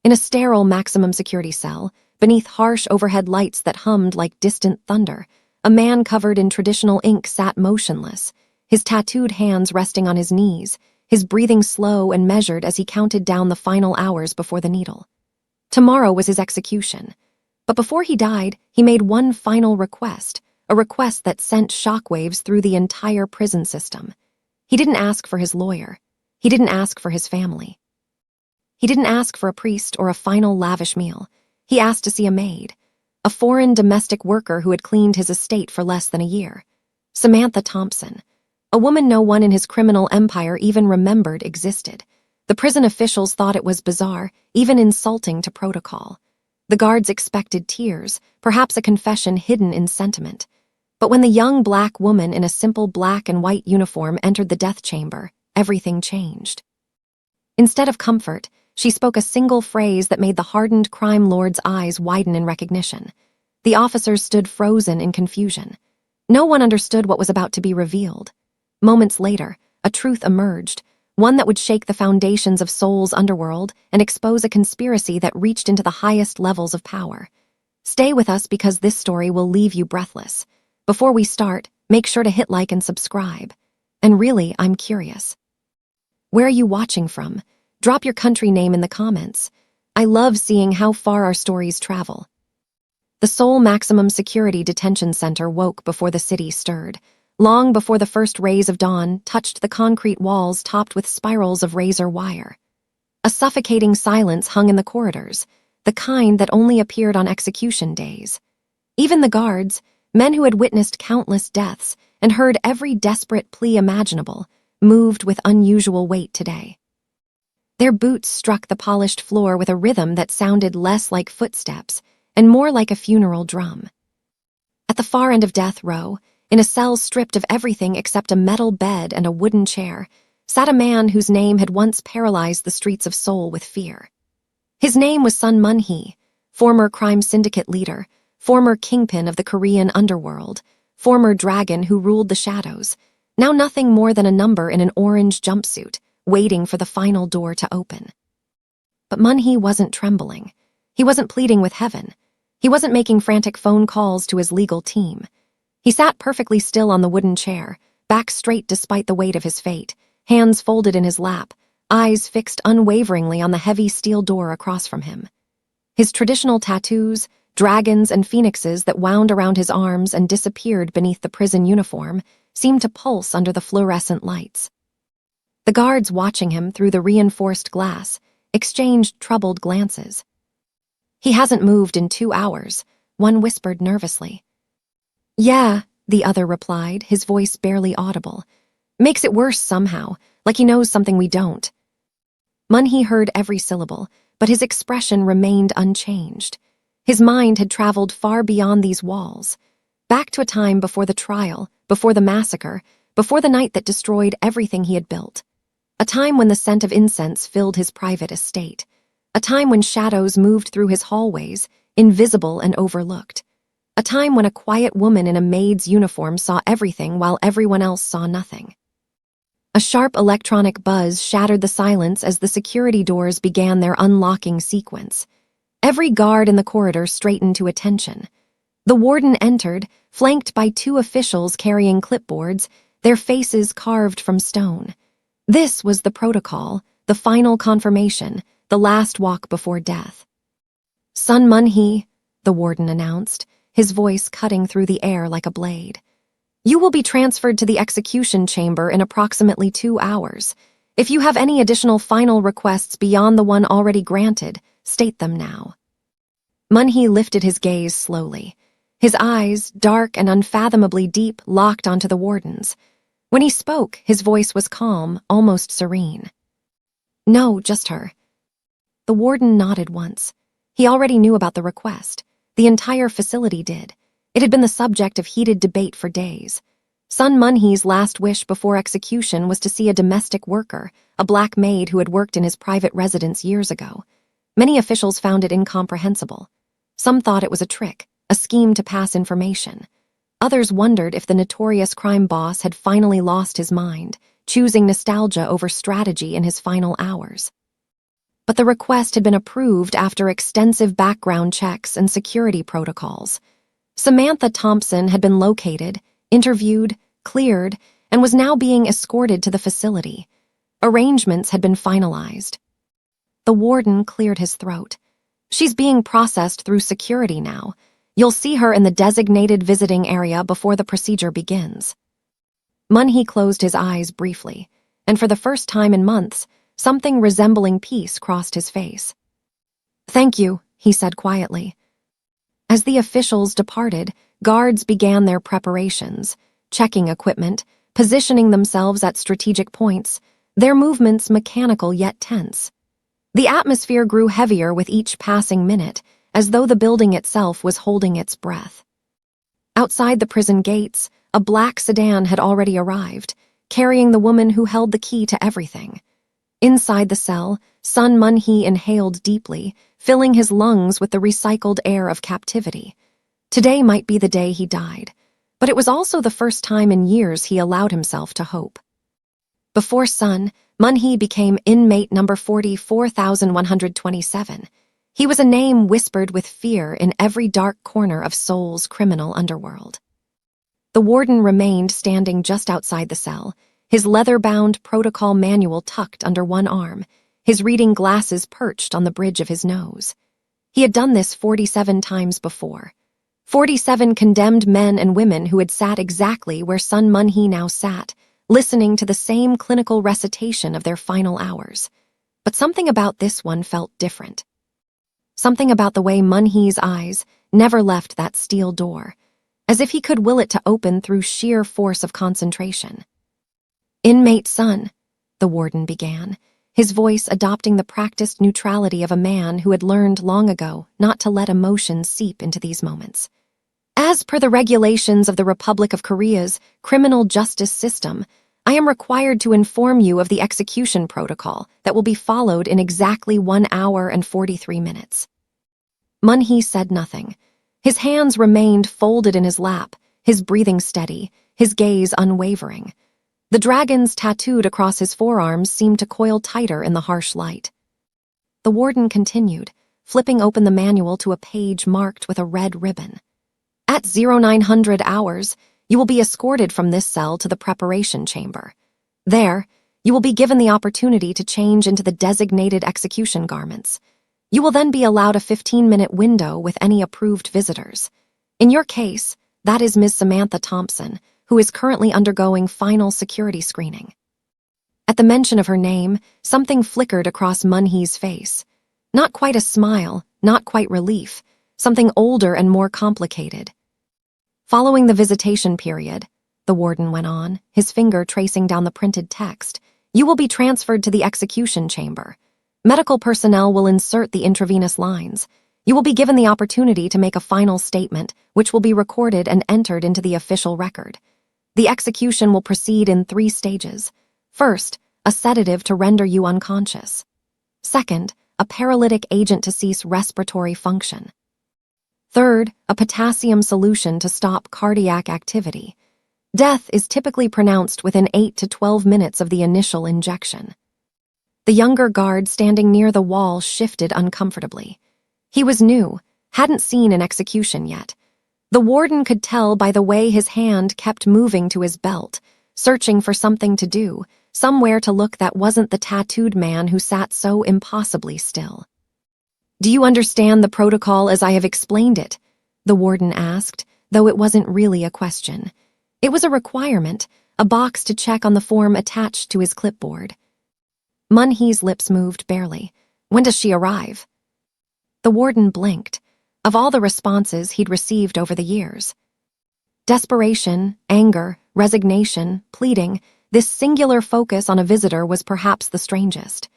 In a sterile maximum security cell, beneath harsh overhead lights that hummed like distant thunder, a man covered in traditional ink sat motionless, his tattooed hands resting on his knees, his breathing slow and measured as he counted down the final hours before the needle. Tomorrow was his execution. But before he died, he made one final request, a request that sent shockwaves through the entire prison system. He didn't ask for his lawyer. He didn't ask for his family. He didn't ask for a priest or a final lavish meal. He asked to see a maid, a foreign domestic worker who had cleaned his estate for less than a year. Samantha Thompson, a woman no one in his criminal empire even remembered existed. The prison officials thought it was bizarre, even insulting to protocol. The guards expected tears, perhaps a confession hidden in sentiment. But when the young black woman in a simple black and white uniform entered the death chamber, everything changed. Instead of comfort, she spoke a single phrase that made the hardened crime lord's eyes widen in recognition. The officers stood frozen in confusion. No one understood what was about to be revealed. Moments later, a truth emerged, one that would shake the foundations of Seoul's underworld and expose a conspiracy that reached into the highest levels of power. Stay with us because this story will leave you breathless. Before we start, make sure to hit like and subscribe. And really, I'm curious. Where are you watching from? Drop your country name in the comments. I love seeing how far our stories travel. The Seoul Maximum Security Detention Center woke before the city stirred. Long before the first rays of dawn touched the concrete walls topped with spirals of razor wire. A suffocating silence hung in the corridors, the kind that only appeared on execution days. Even the guards, men who had witnessed countless deaths and heard every desperate plea imaginable, moved with unusual weight today. Their boots struck the polished floor with a rhythm that sounded less like footsteps and more like a funeral drum. At the far end of death row, in a cell stripped of everything except a metal bed and a wooden chair, sat a man whose name had once paralyzed the streets of Seoul with fear. His name was Sun Mun-hee, former crime syndicate leader, former kingpin of the Korean underworld, former dragon who ruled the shadows, now nothing more than a number in an orange jumpsuit, waiting for the final door to open. But Mun-hee wasn't trembling. He wasn't pleading with heaven. He wasn't making frantic phone calls to his legal team. He sat perfectly still on the wooden chair, back straight despite the weight of his fate, hands folded in his lap, eyes fixed unwaveringly on the heavy steel door across from him. His traditional tattoos, dragons and phoenixes that wound around his arms and disappeared beneath the prison uniform, seemed to pulse under the fluorescent lights. The guards watching him through the reinforced glass exchanged troubled glances. "He hasn't moved in 2 hours," one whispered nervously. "Yeah," the other replied, his voice barely audible. "Makes it worse somehow, like he knows something we don't." Mun-hee heard every syllable, but his expression remained unchanged. His mind had traveled far beyond these walls, back to a time before the trial, before the massacre, before the night that destroyed everything he had built. A time when the scent of incense filled his private estate. A time when shadows moved through his hallways, invisible and overlooked. A time when a quiet woman in a maid's uniform saw everything while everyone else saw nothing. A sharp electronic buzz shattered the silence as the security doors began their unlocking sequence. Every guard in the corridor straightened to attention. The warden entered, flanked by 2 officials carrying clipboards, their faces carved from stone. This was the protocol, the final confirmation, the last walk before death. "Sun Mun-hee," the warden announced, his voice cutting through the air like a blade. "You will be transferred to the execution chamber in approximately 2 hours. If you have any additional final requests beyond the one already granted, state them now." Mun-hee lifted his gaze slowly. His eyes, dark and unfathomably deep, locked onto the warden's. When he spoke, his voice was calm, almost serene. "No, just her." The warden nodded once. He already knew about the request. The entire facility did. It had been the subject of heated debate for days. Sun Mun-hee's last wish before execution was to see a domestic worker, a black maid who had worked in his private residence years ago. Many officials found it incomprehensible. Some thought it was a trick, a scheme to pass information. Others wondered if the notorious crime boss had finally lost his mind, choosing nostalgia over strategy in his final hours. but the request had been approved after extensive background checks and security protocols. Samantha Thompson had been located, interviewed, cleared, and was now being escorted to the facility. Arrangements had been finalized. The warden cleared his throat. She's being processed through security now. You'll see her in the designated visiting area before the procedure begins. Munhee closed his eyes briefly, and for the first time in months, something resembling peace crossed his face. "Thank you," he said quietly. As the officials departed, guards began their preparations, checking equipment, positioning themselves at strategic points, their movements mechanical yet tense. The atmosphere grew heavier with each passing minute, as though the building itself was holding its breath. Outside the prison gates, a black sedan had already arrived, carrying the woman who held the key to everything. Inside the cell, Sun Munhee inhaled deeply, filling his lungs with the recycled air of captivity. Today might be the day he died, but it was also the first time in years he allowed himself to hope. Before Sun, Munhee became inmate number 44,127. He was a name whispered with fear in every dark corner of Seoul's criminal underworld. The warden remained standing just outside the cell, his leather-bound protocol manual tucked under one arm, his reading glasses perched on the bridge of his nose. He had done this 47 times before. 47 condemned men and women who had sat exactly where Sun Munhee now sat, listening to the same clinical recitation of their final hours. But something about this one felt different. Something about the way Munhee's eyes never left that steel door, as if he could will it to open through sheer force of concentration. "Inmate Sun," the warden began, his voice adopting the practiced neutrality of a man who had learned long ago not to let emotions seep into these moments. "As per the regulations of the Republic of Korea's criminal justice system, I am required to inform you of the execution protocol that will be followed in exactly 1 hour and 43 minutes. Munhee said nothing. His hands remained folded in his lap, his breathing steady, his gaze unwavering. The dragons tattooed across his forearms seemed to coil tighter in the harsh light. The warden continued, flipping open the manual to a page marked with a red ribbon. "At 0900 hours, you will be escorted from this cell to the preparation chamber. There, you will be given the opportunity to change into the designated execution garments. You will then be allowed a 15-minute window with any approved visitors. In your case, that is Ms. Samantha Thompson, who is currently undergoing final security screening." At the mention of her name, something flickered across Munhee's face. Not quite a smile, not quite relief, something older and more complicated. "Following the visitation period," the warden went on, his finger tracing down the printed text, "you will be transferred to the execution chamber. Medical personnel will insert the intravenous lines. You will be given the opportunity to make a final statement, which will be recorded and entered into the official record. The execution will proceed in 3 stages. First, a sedative to render you unconscious. Second, a paralytic agent to cease respiratory function. Third, a potassium solution to stop cardiac activity. Death is typically pronounced within 8 to 12 minutes of the initial injection." The younger guard standing near the wall shifted uncomfortably. He was new, hadn't seen an execution yet. The warden could tell by the way his hand kept moving to his belt, searching for something to do, somewhere to look that wasn't the tattooed man who sat so impossibly still. "Do you understand the protocol as I have explained it?" the warden asked, though it wasn't really a question. It was a requirement, a box to check on the form attached to his clipboard. Munhee's lips moved barely. "When does she arrive?" The warden blinked. Of all the responses he'd received over the years, desperation, anger, resignation, pleading, this singular focus on a visitor was perhaps the strangest.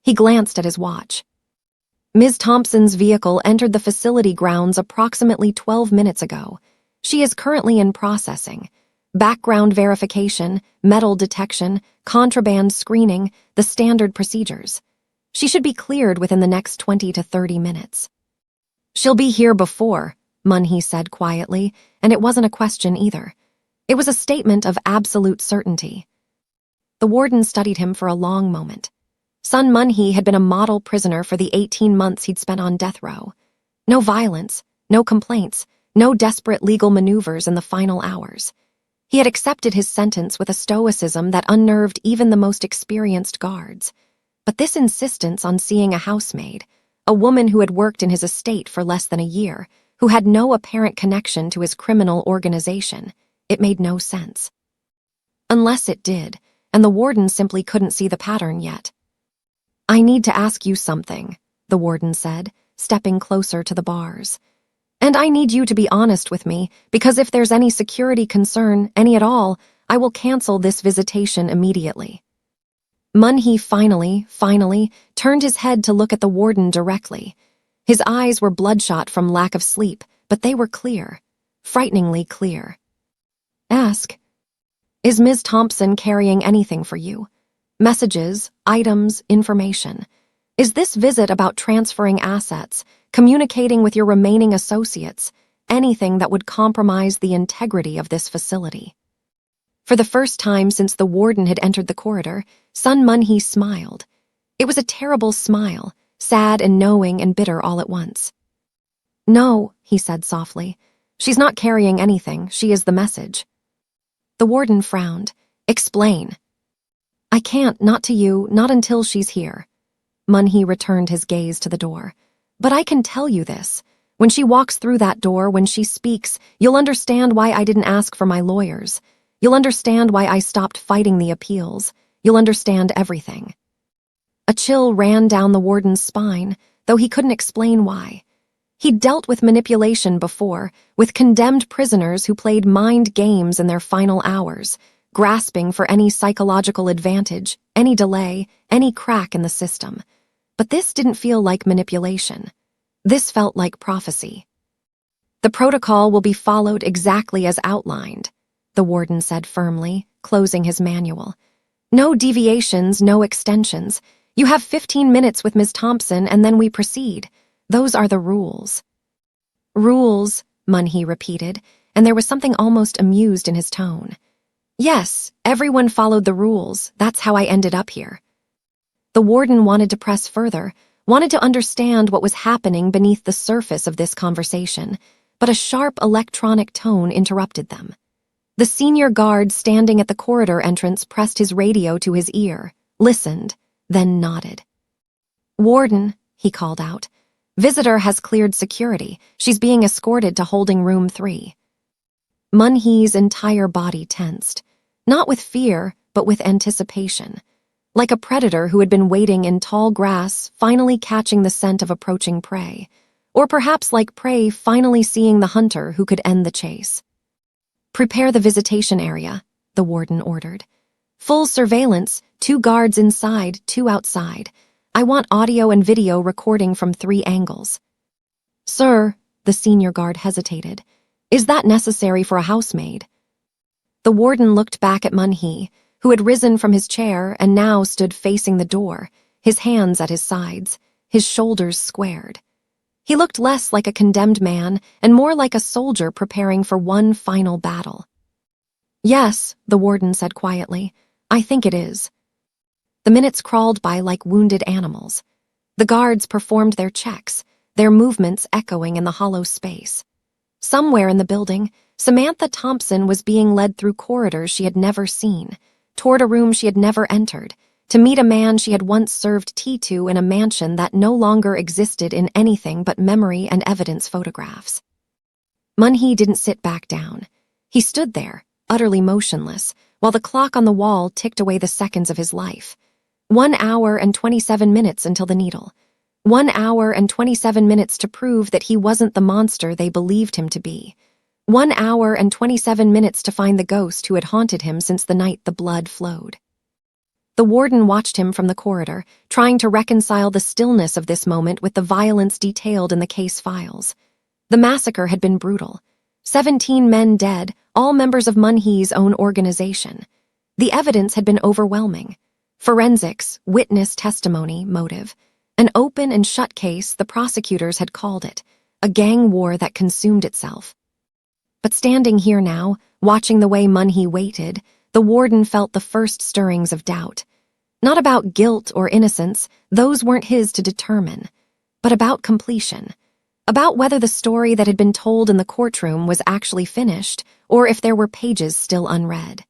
He glanced at his watch. "Ms. Thompson's vehicle entered the facility grounds approximately 12 minutes ago. She is currently in processing. Background verification, metal detection, contraband screening, the standard procedures. She should be cleared within the next 20 to 30 minutes. "She'll be here before," Munhee said quietly, and it wasn't a question either. It was a statement of absolute certainty. The warden studied him for a long moment. Sun Mun-hee had been a model prisoner for the 18 months he'd spent on death row. No violence, no complaints, no desperate legal maneuvers in the final hours. He had accepted his sentence with a stoicism that unnerved even the most experienced guards. But this insistence on seeing a housemaid, a woman who had worked in his estate for less than a year, who had no apparent connection to his criminal organization, it made no sense. Unless it did, and the warden simply couldn't see the pattern yet. "I need to ask you something," the warden said, stepping closer to the bars. "And I need you to be honest with me, because if there's any security concern, any at all, I will cancel this visitation immediately." Mun-hee finally turned his head to look at the warden directly. His eyes were bloodshot from lack of sleep, but they were clear, frighteningly clear. "Ask. Is Ms. Thompson carrying anything for you? Messages, items, information? Is this visit about transferring assets, communicating with your remaining associates, anything that would compromise the integrity of this facility?" For the first time since the warden had entered the corridor, Sun Mun-hee smiled. It was a terrible smile, sad and knowing and bitter all at once. "No," he said softly. "She's not carrying anything. She is the message." The warden frowned. "Explain." "I can't, not to you, not until she's here." Mun-hee returned his gaze to the door. "But I can tell you this. When she walks through that door, when she speaks, you'll understand why I didn't ask for my lawyers. You'll understand why I stopped fighting the appeals. You'll understand everything." A chill ran down the warden's spine, though he couldn't explain why. He'd dealt with manipulation before, with condemned prisoners who played mind games in their final hours, grasping for any psychological advantage, any delay, any crack in the system. But this didn't feel like manipulation. This felt like prophecy. "The protocol will be followed exactly as outlined," the warden said firmly, closing his manual. "No deviations, no extensions. You have 15 minutes with Ms. Thompson and then we proceed. Those are the rules." "Rules," Mun-hee repeated, and there was something almost amused in his tone. "Yes, everyone followed the rules. That's how I ended up here." The warden wanted to press further, wanted to understand what was happening beneath the surface of this conversation, but a sharp electronic tone interrupted them. The senior guard standing at the corridor entrance pressed his radio to his ear, listened, then nodded. "Warden," he called out. "Visitor has cleared security. She's being escorted to holding room 3. Mun-hee's entire body tensed, not with fear, but with anticipation. Like a predator who had been waiting in tall grass, finally catching the scent of approaching prey. Or perhaps like prey finally seeing the hunter who could end the chase. "Prepare the visitation area," the warden ordered. "Full surveillance, 2 guards inside, 2 outside. I want audio and video recording from 3 angles." "Sir," the senior guard hesitated. "Is that necessary for a housemaid?" The warden looked back at Mun-hee, who had risen from his chair and now stood facing the door, his hands at his sides, his shoulders squared. He looked less like a condemned man and more like a soldier preparing for one final battle. "Yes," the warden said quietly. "I think it is." The minutes crawled by like wounded animals. The guards performed their checks, their movements echoing in the hollow space. Somewhere in the building, Samantha Thompson was being led through corridors she had never seen, toward a room she had never entered, to meet a man she had once served tea to in a mansion that no longer existed in anything but memory and evidence photographs. Mun-hee didn't sit back down. He stood there, utterly motionless, while the clock on the wall ticked away the seconds of his life. 1 hour and 27 minutes until the needle. 1 hour and 27 minutes to prove that he wasn't the monster they believed him to be. 1 hour and 27 minutes to find the ghost who had haunted him since the night the blood flowed. The warden watched him from the corridor, trying to reconcile the stillness of this moment with the violence detailed in the case files. The massacre had been brutal. 17 men dead, all members of Mun-hee's own organization. The evidence had been overwhelming. Forensics, witness testimony, motive. An open and shut case, the prosecutors had called it, a gang war that consumed itself. But standing here now, watching the way Mun-hee waited, the warden felt the first stirrings of doubt. Not about guilt or innocence, those weren't his to determine, but about completion. About whether the story that had been told in the courtroom was actually finished, or if there were pages still unread.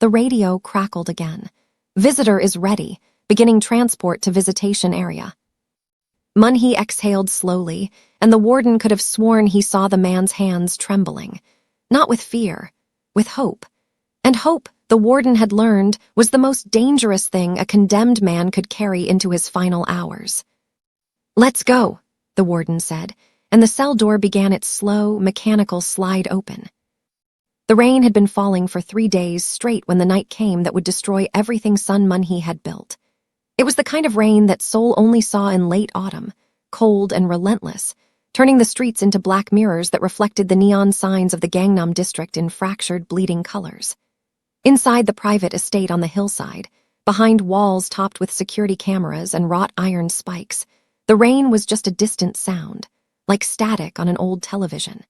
The radio crackled again. Visitor is ready, beginning transport to visitation area. Munhee exhaled slowly, and the warden could have sworn he saw the man's hands trembling. Not with fear, with hope. And hope, the warden had learned, was the most dangerous thing a condemned man could carry into his final hours. "Let's go," the warden said, and the cell door began its slow, mechanical slide open. The rain had been falling for 3 days straight when the night came that would destroy everything son Munhee had built. It was the kind of rain that Seoul only saw in late autumn, cold and relentless, turning the streets into black mirrors that reflected the neon signs of the Gangnam district in fractured, bleeding colors. Inside the private estate on the hillside, behind walls topped with security cameras and wrought iron spikes, the rain was just a distant sound, like static on an old television.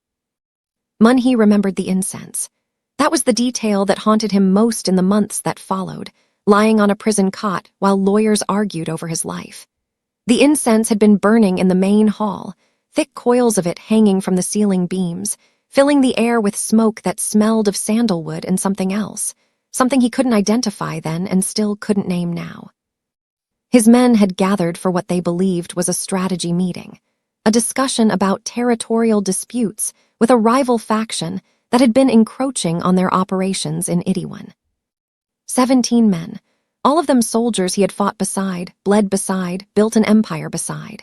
Munhee remembered the incense. That was the detail that haunted him most in the months that followed, lying on a prison cot while lawyers argued over his life. The incense had been burning in the main hall, thick coils of it hanging from the ceiling beams, filling the air with smoke that smelled of sandalwood and something else, something he couldn't identify then and still couldn't name now. His men had gathered for what they believed was a strategy meeting, a discussion about territorial disputes with a rival faction that had been encroaching on their operations in Itaewon. 17 men, all of them soldiers he had fought beside, bled beside, built an empire beside.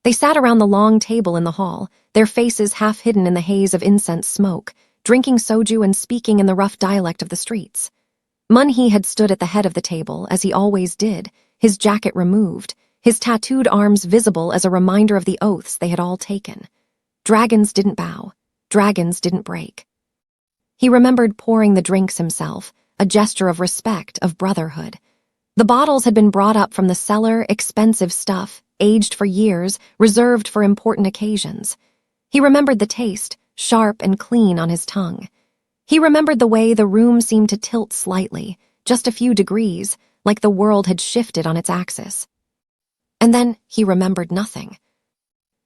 They sat around the long table in the hall, their faces half hidden in the haze of incense smoke, drinking soju and speaking in the rough dialect of the streets. Munhee had stood at the head of the table, as he always did, his jacket removed, his tattooed arms visible as a reminder of the oaths they had all taken. Dragons didn't bow. Dragons didn't break. He remembered pouring the drinks himself, a gesture of respect, of brotherhood. The bottles had been brought up from the cellar, expensive stuff, aged for years, reserved for important occasions. He remembered the taste, sharp and clean on his tongue. He remembered the way the room seemed to tilt slightly, just a few degrees, like the world had shifted on its axis. And then he remembered nothing.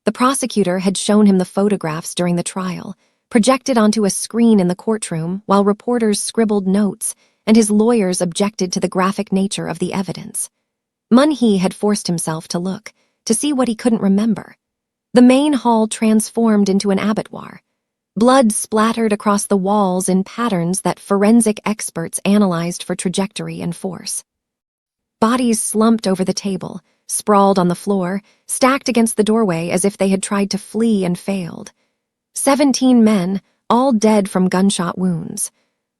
The prosecutor had shown him the photographs during the trial, projected onto a screen in the courtroom while reporters scribbled notes and his lawyers objected to the graphic nature of the evidence. Munhee had forced himself to look, to see what he couldn't remember. The main hall transformed into an abattoir. Blood splattered across the walls in patterns that forensic experts analyzed for trajectory and force. Bodies slumped over the table, sprawled on the floor, stacked against the doorway as if they had tried to flee and failed. 17 men, all dead from gunshot wounds.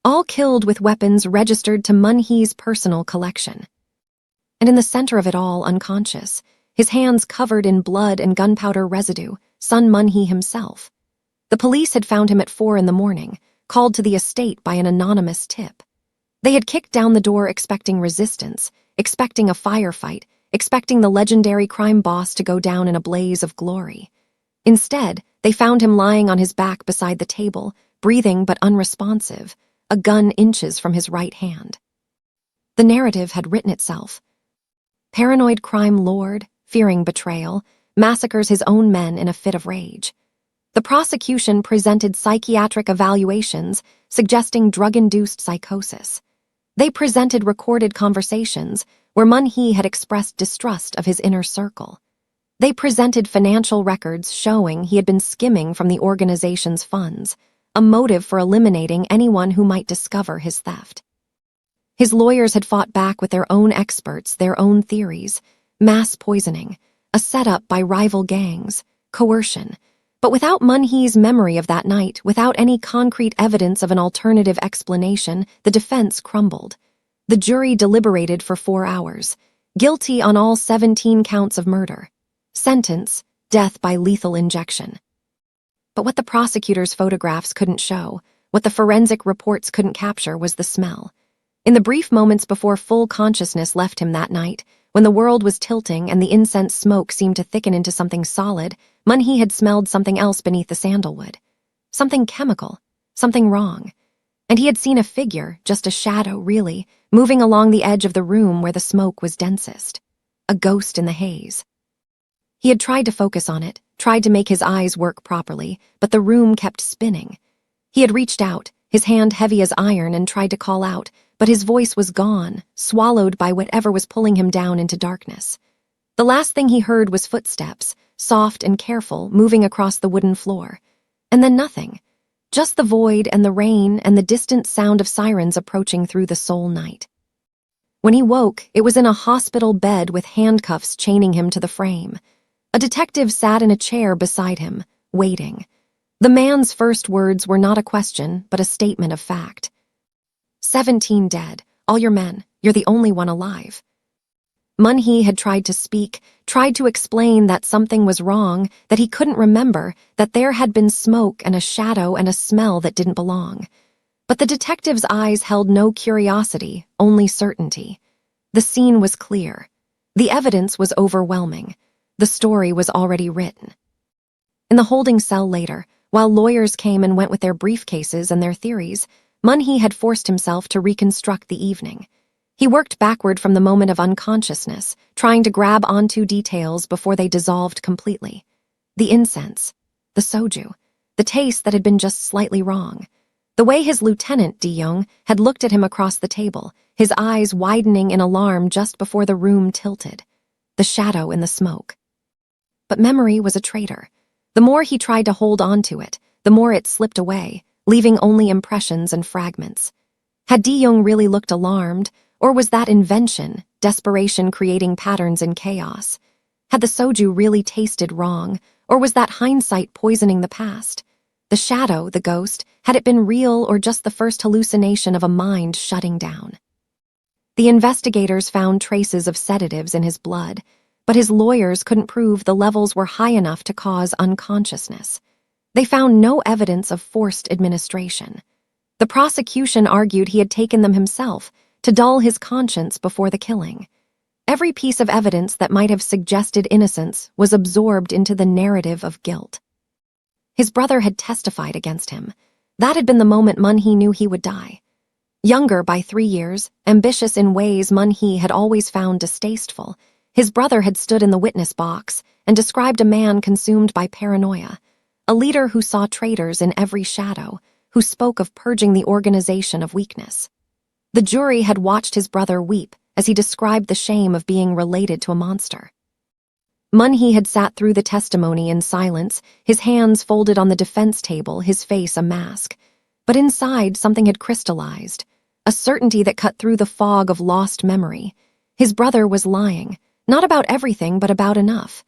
All killed with weapons registered to Munhee's personal collection. And in the center of it all, unconscious, his hands covered in blood and gunpowder residue, son Munhee himself. The police had found him at 4 a.m, called to the estate by an anonymous tip. They had kicked down the door expecting resistance, expecting a firefight, expecting the legendary crime boss to go down in a blaze of glory. Instead, they found him lying on his back beside the table, breathing but unresponsive, a gun inches from his right hand. The narrative had written itself. Paranoid crime lord, fearing betrayal, massacres his own men in a fit of rage. The prosecution presented psychiatric evaluations suggesting drug-induced psychosis. They presented recorded conversations where Munhee had expressed distrust of his inner circle. They presented financial records showing he had been skimming from the organization's funds, a motive for eliminating anyone who might discover his theft. His lawyers had fought back with their own experts, their own theories, mass poisoning, a setup by rival gangs, coercion. But without Munhee's memory of that night, without any concrete evidence of an alternative explanation, the defense crumbled. The jury deliberated for 4 hours, guilty on all 17 counts of murder. Sentence, death by lethal injection. But what the prosecutor's photographs couldn't show, what the forensic reports couldn't capture, was the smell. In the brief moments before full consciousness left him that night, when the world was tilting and the incense smoke seemed to thicken into something solid, Munhee had smelled something else beneath the sandalwood. Something chemical, something wrong. And he had seen a figure, just a shadow, really, moving along the edge of the room where the smoke was densest. A ghost in the haze. He had tried to focus on it, tried to make his eyes work properly, but the room kept spinning. He had reached out, his hand heavy as iron, and tried to call out, but his voice was gone, swallowed by whatever was pulling him down into darkness. The last thing he heard was footsteps, soft and careful, moving across the wooden floor. And then nothing. Just the void and the rain and the distant sound of sirens approaching through the Seoul night. When he woke, it was in a hospital bed with handcuffs chaining him to the frame. A detective sat in a chair beside him, waiting. The man's first words were not a question, but a statement of fact. 17 dead, all your men, you're the only one alive. Mun-hee had tried to speak, tried to explain that something was wrong, that he couldn't remember, that there had been smoke and a shadow and a smell that didn't belong. But the detective's eyes held no curiosity, only certainty. The scene was clear. The evidence was overwhelming. The story was already written. In the holding cell later, while lawyers came and went with their briefcases and their theories, Mun-hee had forced himself to reconstruct the evening. He worked backward from the moment of unconsciousness, trying to grab onto details before they dissolved completely. The incense, the soju, the taste that had been just slightly wrong. The way his lieutenant, De-young, had looked at him across the table, his eyes widening in alarm just before the room tilted. The shadow in the smoke. But memory was a traitor. The more he tried to hold on to it, the more it slipped away, leaving only impressions and fragments. Had De-young really looked alarmed, or was that invention, desperation creating patterns in chaos? Had the soju really tasted wrong, or was that hindsight poisoning the past? The shadow, the ghost, had it been real or just the first hallucination of a mind shutting down? The investigators found traces of sedatives in his blood, but his lawyers couldn't prove the levels were high enough to cause unconsciousness. They found no evidence of forced administration. The prosecution argued he had taken them himself, to dull his conscience before the killing. Every piece of evidence that might have suggested innocence was absorbed into the narrative of guilt. His brother had testified against him. That had been the moment Mun-hee knew he would die. Younger by 3 years, ambitious in ways Mun-hee had always found distasteful, his brother had stood in the witness box and described a man consumed by paranoia, a leader who saw traitors in every shadow, who spoke of purging the organization of weakness. The jury had watched his brother weep as he described the shame of being related to a monster. Mun-hee had sat through the testimony in silence, his hands folded on the defense table, his face a mask. But inside, something had crystallized, a certainty that cut through the fog of lost memory. His brother was lying, not about everything, but about enough.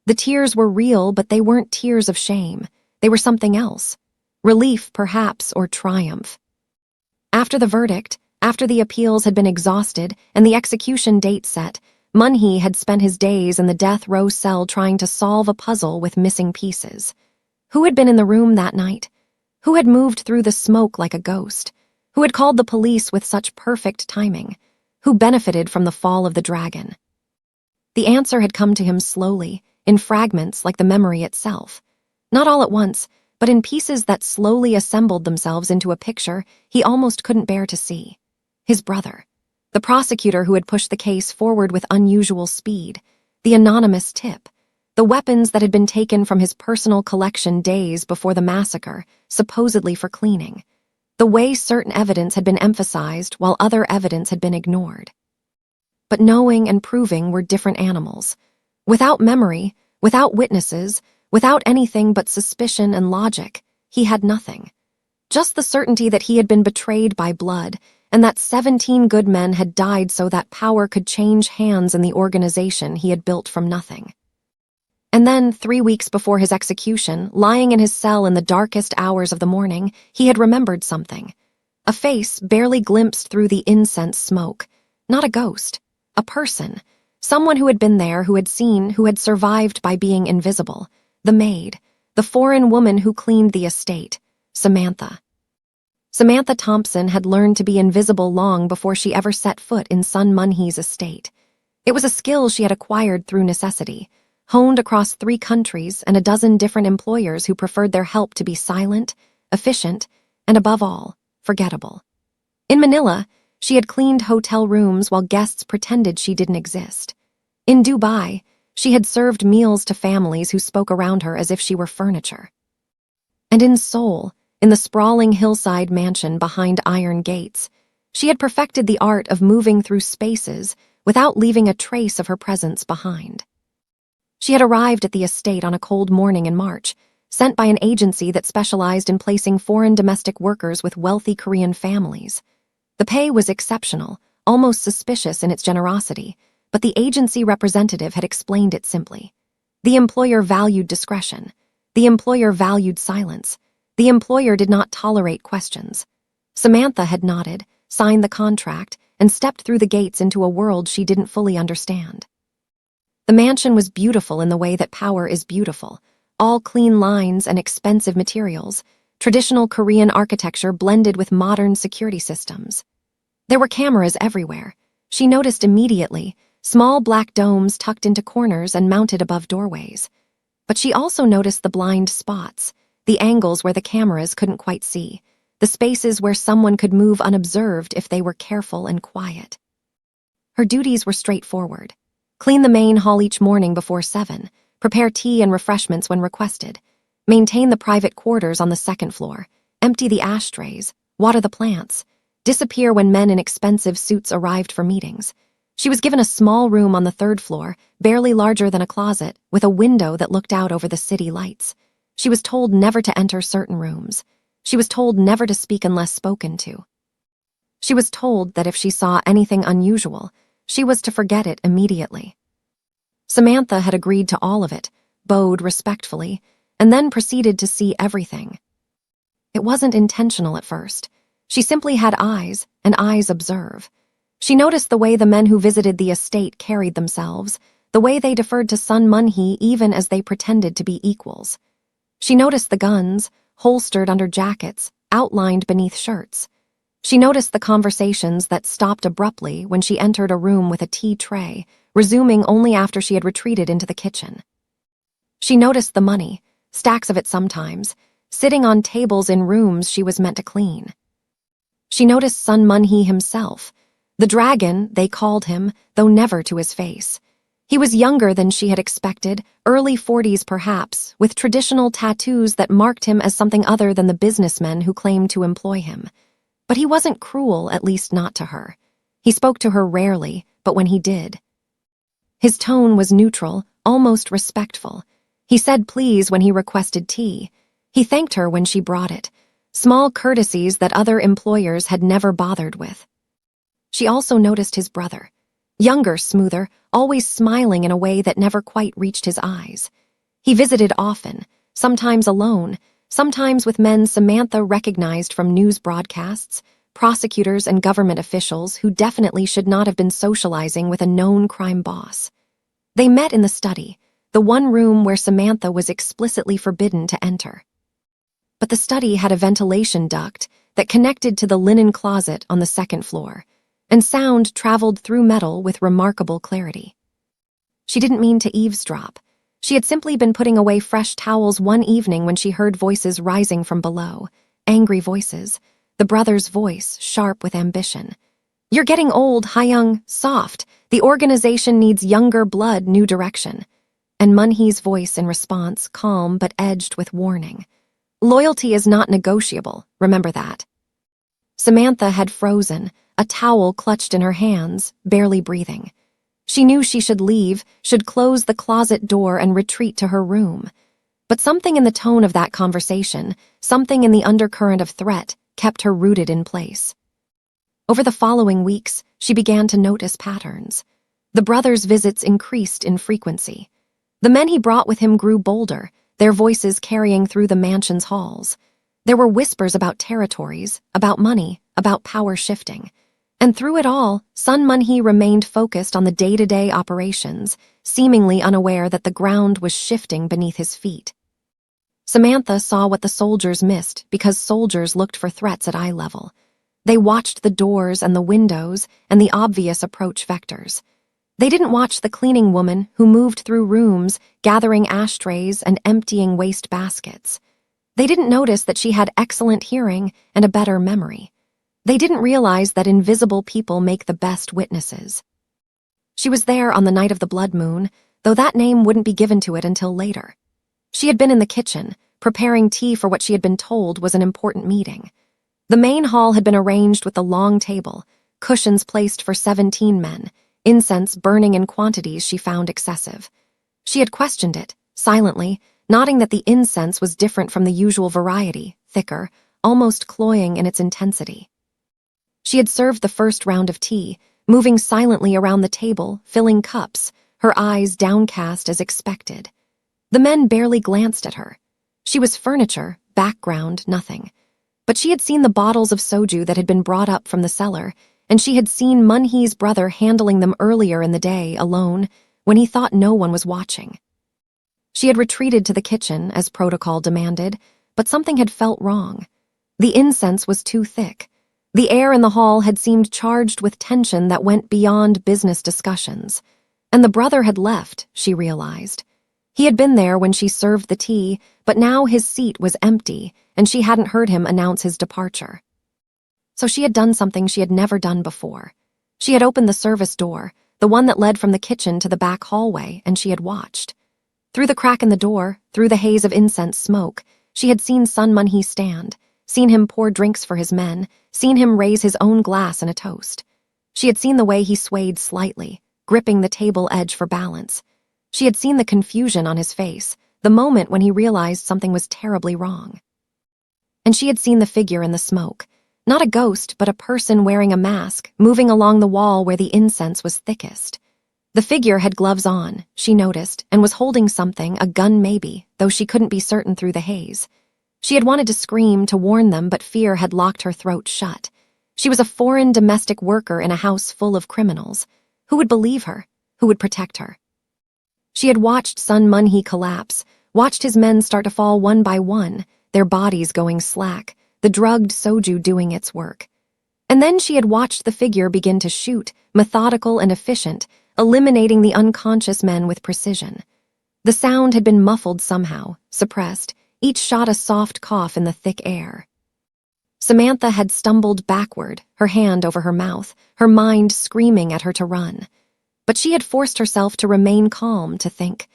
The tears were real, but they weren't tears of shame. They were something else. Relief, perhaps, or triumph. After the verdict, after the appeals had been exhausted and the execution date set, Mun-hee had spent his days in the death row cell trying to solve a puzzle with missing pieces. Who had been in the room that night? Who had moved through the smoke like a ghost? Who had called the police with such perfect timing? Who benefited from the fall of the dragon? The answer had come to him slowly, in fragments like the memory itself. Not all at once, but in pieces that slowly assembled themselves into a picture he almost couldn't bear to see. His brother. The prosecutor who had pushed the case forward with unusual speed. The anonymous tip. The weapons that had been taken from his personal collection days before the massacre, supposedly for cleaning. The way certain evidence had been emphasized while other evidence had been ignored. But knowing and proving were different animals. Without memory, without witnesses, without anything but suspicion and logic, he had nothing. Just the certainty that he had been betrayed by blood, and that 17 good men had died so that power could change hands in the organization he had built from nothing. And then, 3 weeks before his execution, lying in his cell in the darkest hours of the morning, he had remembered something. A face barely glimpsed through the incense smoke. Not a ghost. A person. Someone who had been there, who had seen, who had survived by being invisible. The maid. The foreign woman who cleaned the estate. Samantha. Samantha Thompson had learned to be invisible long before she ever set foot in son Mun-hee's estate. It was a skill she had acquired through necessity, honed across 3 countries and a dozen different employers who preferred their help to be silent, efficient, and above all, forgettable. In Manila, she had cleaned hotel rooms while guests pretended she didn't exist. In Dubai, she had served meals to families who spoke around her as if she were furniture. And in Seoul, in the sprawling hillside mansion behind iron gates, she had perfected the art of moving through spaces without leaving a trace of her presence behind. She had arrived at the estate on a cold morning in March, sent by an agency that specialized in placing foreign domestic workers with wealthy Korean families. The pay was exceptional, almost suspicious in its generosity, but the agency representative had explained it simply. The employer valued discretion. The employer valued silence. The employer did not tolerate questions. Samantha had nodded, signed the contract, and stepped through the gates into a world she didn't fully understand. The mansion was beautiful in the way that power is beautiful, all clean lines and expensive materials, traditional Korean architecture blended with modern security systems. There were cameras everywhere. She noticed immediately, small black domes tucked into corners and mounted above doorways. But she also noticed the blind spots, the angles where the cameras couldn't quite see, the spaces where someone could move unobserved if they were careful and quiet. Her duties were straightforward. Clean the main hall each morning before 7, prepare tea and refreshments when requested, maintain the private quarters on the second floor, empty the ashtrays, water the plants, disappear when men in expensive suits arrived for meetings. She was given a small room on the third floor, barely larger than a closet, with a window that looked out over the city lights. She was told never to enter certain rooms. She was told never to speak unless spoken to. She was told that if she saw anything unusual, she was to forget it immediately. Samantha had agreed to all of it, bowed respectfully, and then proceeded to see everything. It wasn't intentional at first. She simply had eyes, and eyes observe. She noticed the way the men who visited the estate carried themselves, the way they deferred to Sun Mun-hee even as they pretended to be equals. She noticed the guns, holstered under jackets, outlined beneath shirts. She noticed the conversations that stopped abruptly when she entered a room with a tea tray, resuming only after she had retreated into the kitchen. She noticed the money, stacks of it sometimes, sitting on tables in rooms she was meant to clean. She noticed Sun Mun-hee himself, the dragon, they called him, though never to his face. He was younger than she had expected, early 40s perhaps, with traditional tattoos that marked him as something other than the businessmen who claimed to employ him. But he wasn't cruel, at least not to her. He spoke to her rarely, but when he did. His tone was neutral, almost respectful. He said please when he requested tea. He thanked her when she brought it, small courtesies that other employers had never bothered with. She also noticed his brother. Younger, smoother, always smiling in a way that never quite reached his eyes. He visited often, sometimes alone, sometimes with men Samantha recognized from news broadcasts, prosecutors and government officials who definitely should not have been socializing with a known crime boss. They met in the study, the one room where Samantha was explicitly forbidden to enter. But the study had a ventilation duct that connected to the linen closet on the second floor, and sound traveled through metal with remarkable clarity. She didn't mean to eavesdrop. She had simply been putting away fresh towels one evening when she heard voices rising from below, angry voices, the brother's voice, sharp with ambition. "You're getting old, Hyung, soft. The organization needs younger blood, new direction." And Mun-hee's voice in response, calm but edged with warning. "Loyalty is not negotiable, remember that." Samantha had frozen, a towel clutched in her hands, barely breathing. She knew she should leave, should close the closet door and retreat to her room. But something in the tone of that conversation, something in the undercurrent of threat, kept her rooted in place. Over the following weeks, she began to notice patterns. The brother's visits increased in frequency. The men he brought with him grew bolder, their voices carrying through the mansion's halls. There were whispers about territories, about money, about power shifting. And through it all, Sun Mun-hee remained focused on the day-to-day operations, seemingly unaware that the ground was shifting beneath his feet. Samantha saw what the soldiers missed because soldiers looked for threats at eye level. They watched the doors and the windows and the obvious approach vectors. They didn't watch the cleaning woman who moved through rooms, gathering ashtrays and emptying waste baskets. They didn't notice that she had excellent hearing and a better memory. They didn't realize that invisible people make the best witnesses. She was there on the night of the blood moon, though that name wouldn't be given to it until later. She had been in the kitchen, preparing tea for what she had been told was an important meeting. The main hall had been arranged with the long table, cushions placed for 17 men, incense burning in quantities she found excessive. She had questioned it, silently, noting that the incense was different from the usual variety, thicker, almost cloying in its intensity. She had served the first round of tea, moving silently around the table, filling cups, her eyes downcast as expected. The men barely glanced at her. She was furniture, background, nothing. But she had seen the bottles of soju that had been brought up from the cellar, and she had seen Mun-hee's brother handling them earlier in the day, alone, when he thought no one was watching. She had retreated to the kitchen, as protocol demanded, but something had felt wrong. The incense was too thick. The air in the hall had seemed charged with tension that went beyond business discussions. And the brother had left, she realized. He had been there when she served the tea, but now his seat was empty, and she hadn't heard him announce his departure. So she had done something she had never done before. She had opened the service door, the one that led from the kitchen to the back hallway, and she had watched. Through the crack in the door, through the haze of incense smoke, she had seen Sun Mun-hee stand, seen him pour drinks for his men, seen him raise his own glass in a toast. She had seen the way he swayed slightly, gripping the table edge for balance. She had seen the confusion on his face, the moment when he realized something was terribly wrong. And she had seen the figure in the smoke, not a ghost, but a person wearing a mask, moving along the wall where the incense was thickest. The figure had gloves on, she noticed, and was holding something, a gun maybe, though she couldn't be certain through the haze. She had wanted to scream, to warn them, but fear had locked her throat shut. She was a foreign domestic worker in a house full of criminals. Who would believe her? Who would protect her? She had watched Sun Mun-hee collapse, watched his men start to fall one by one, their bodies going slack, the drugged soju doing its work. And then she had watched the figure begin to shoot, methodical and efficient, eliminating the unconscious men with precision. The sound had been muffled somehow, suppressed, each shot a soft cough in the thick air. Samantha had stumbled backward, her hand over her mouth, her mind screaming at her to run. But she had forced herself to remain calm, to think.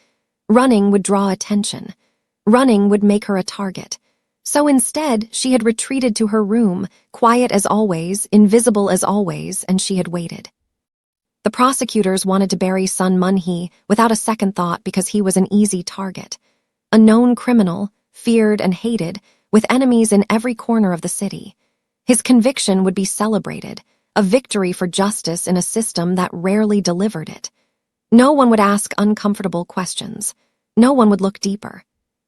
Running would draw attention. Running would make her a target. So instead, she had retreated to her room, quiet as always, invisible as always, and she had waited. The prosecutors wanted to bury Sun Mun-hee without a second thought because he was an easy target. A known criminal, feared and hated, with enemies in every corner of the city. His conviction would be celebrated, a victory for justice in a system that rarely delivered it. No one would ask uncomfortable questions. No one would look deeper.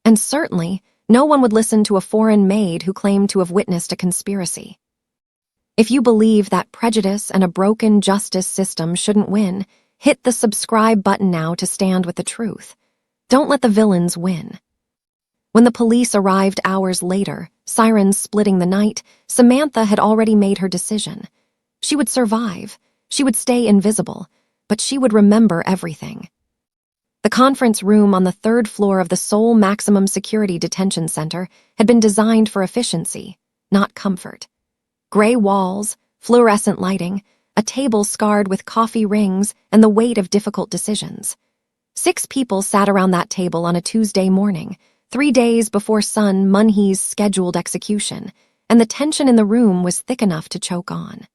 And certainly, no one would listen to a foreign maid who claimed to have witnessed a conspiracy. If you believe that prejudice and a broken justice system shouldn't win, hit the subscribe button now to stand with the truth. Don't let the villains win. When the police arrived hours later, sirens splitting the night, Samantha had already made her decision. She would survive. She would stay invisible, but she would remember everything. The conference room on the 3rd floor of the Seoul Maximum Security Detention Center had been designed for efficiency, not comfort. Gray walls, fluorescent lighting, a table scarred with coffee rings, and the weight of difficult decisions. 6 people sat around that table on a Tuesday morning, 3 days before Sun Mun-hee's scheduled execution, and the tension in the room was thick enough to choke on.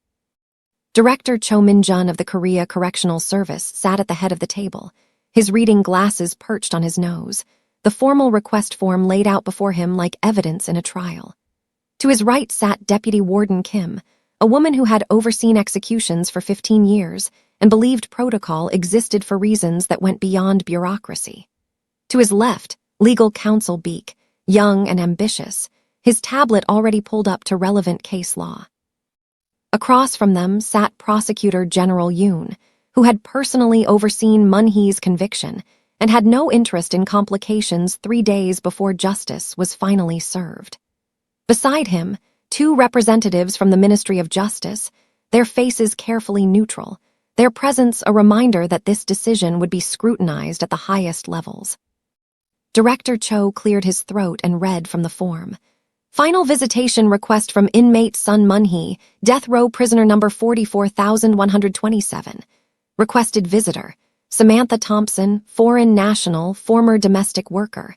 Director Cho Min-jun of the Korea Correctional Service sat at the head of the table, his reading glasses perched on his nose, the formal request form laid out before him like evidence in a trial. To his right sat Deputy Warden Kim, a woman who had overseen executions for 15 years and believed protocol existed for reasons that went beyond bureaucracy. To his left, Legal Counsel Beek, young and ambitious, his tablet already pulled up to relevant case law. Across from them sat Prosecutor General Yoon, who had personally overseen Mun-hee's conviction and had no interest in complications 3 days before justice was finally served. Beside him, 2 representatives from the Ministry of Justice, their faces carefully neutral, their presence a reminder that this decision would be scrutinized at the highest levels. Director Cho cleared his throat and read from the form. Final visitation request from inmate Sun Mun-hee, death row prisoner number 44127. Requested visitor, Samantha Thompson, foreign national, former domestic worker.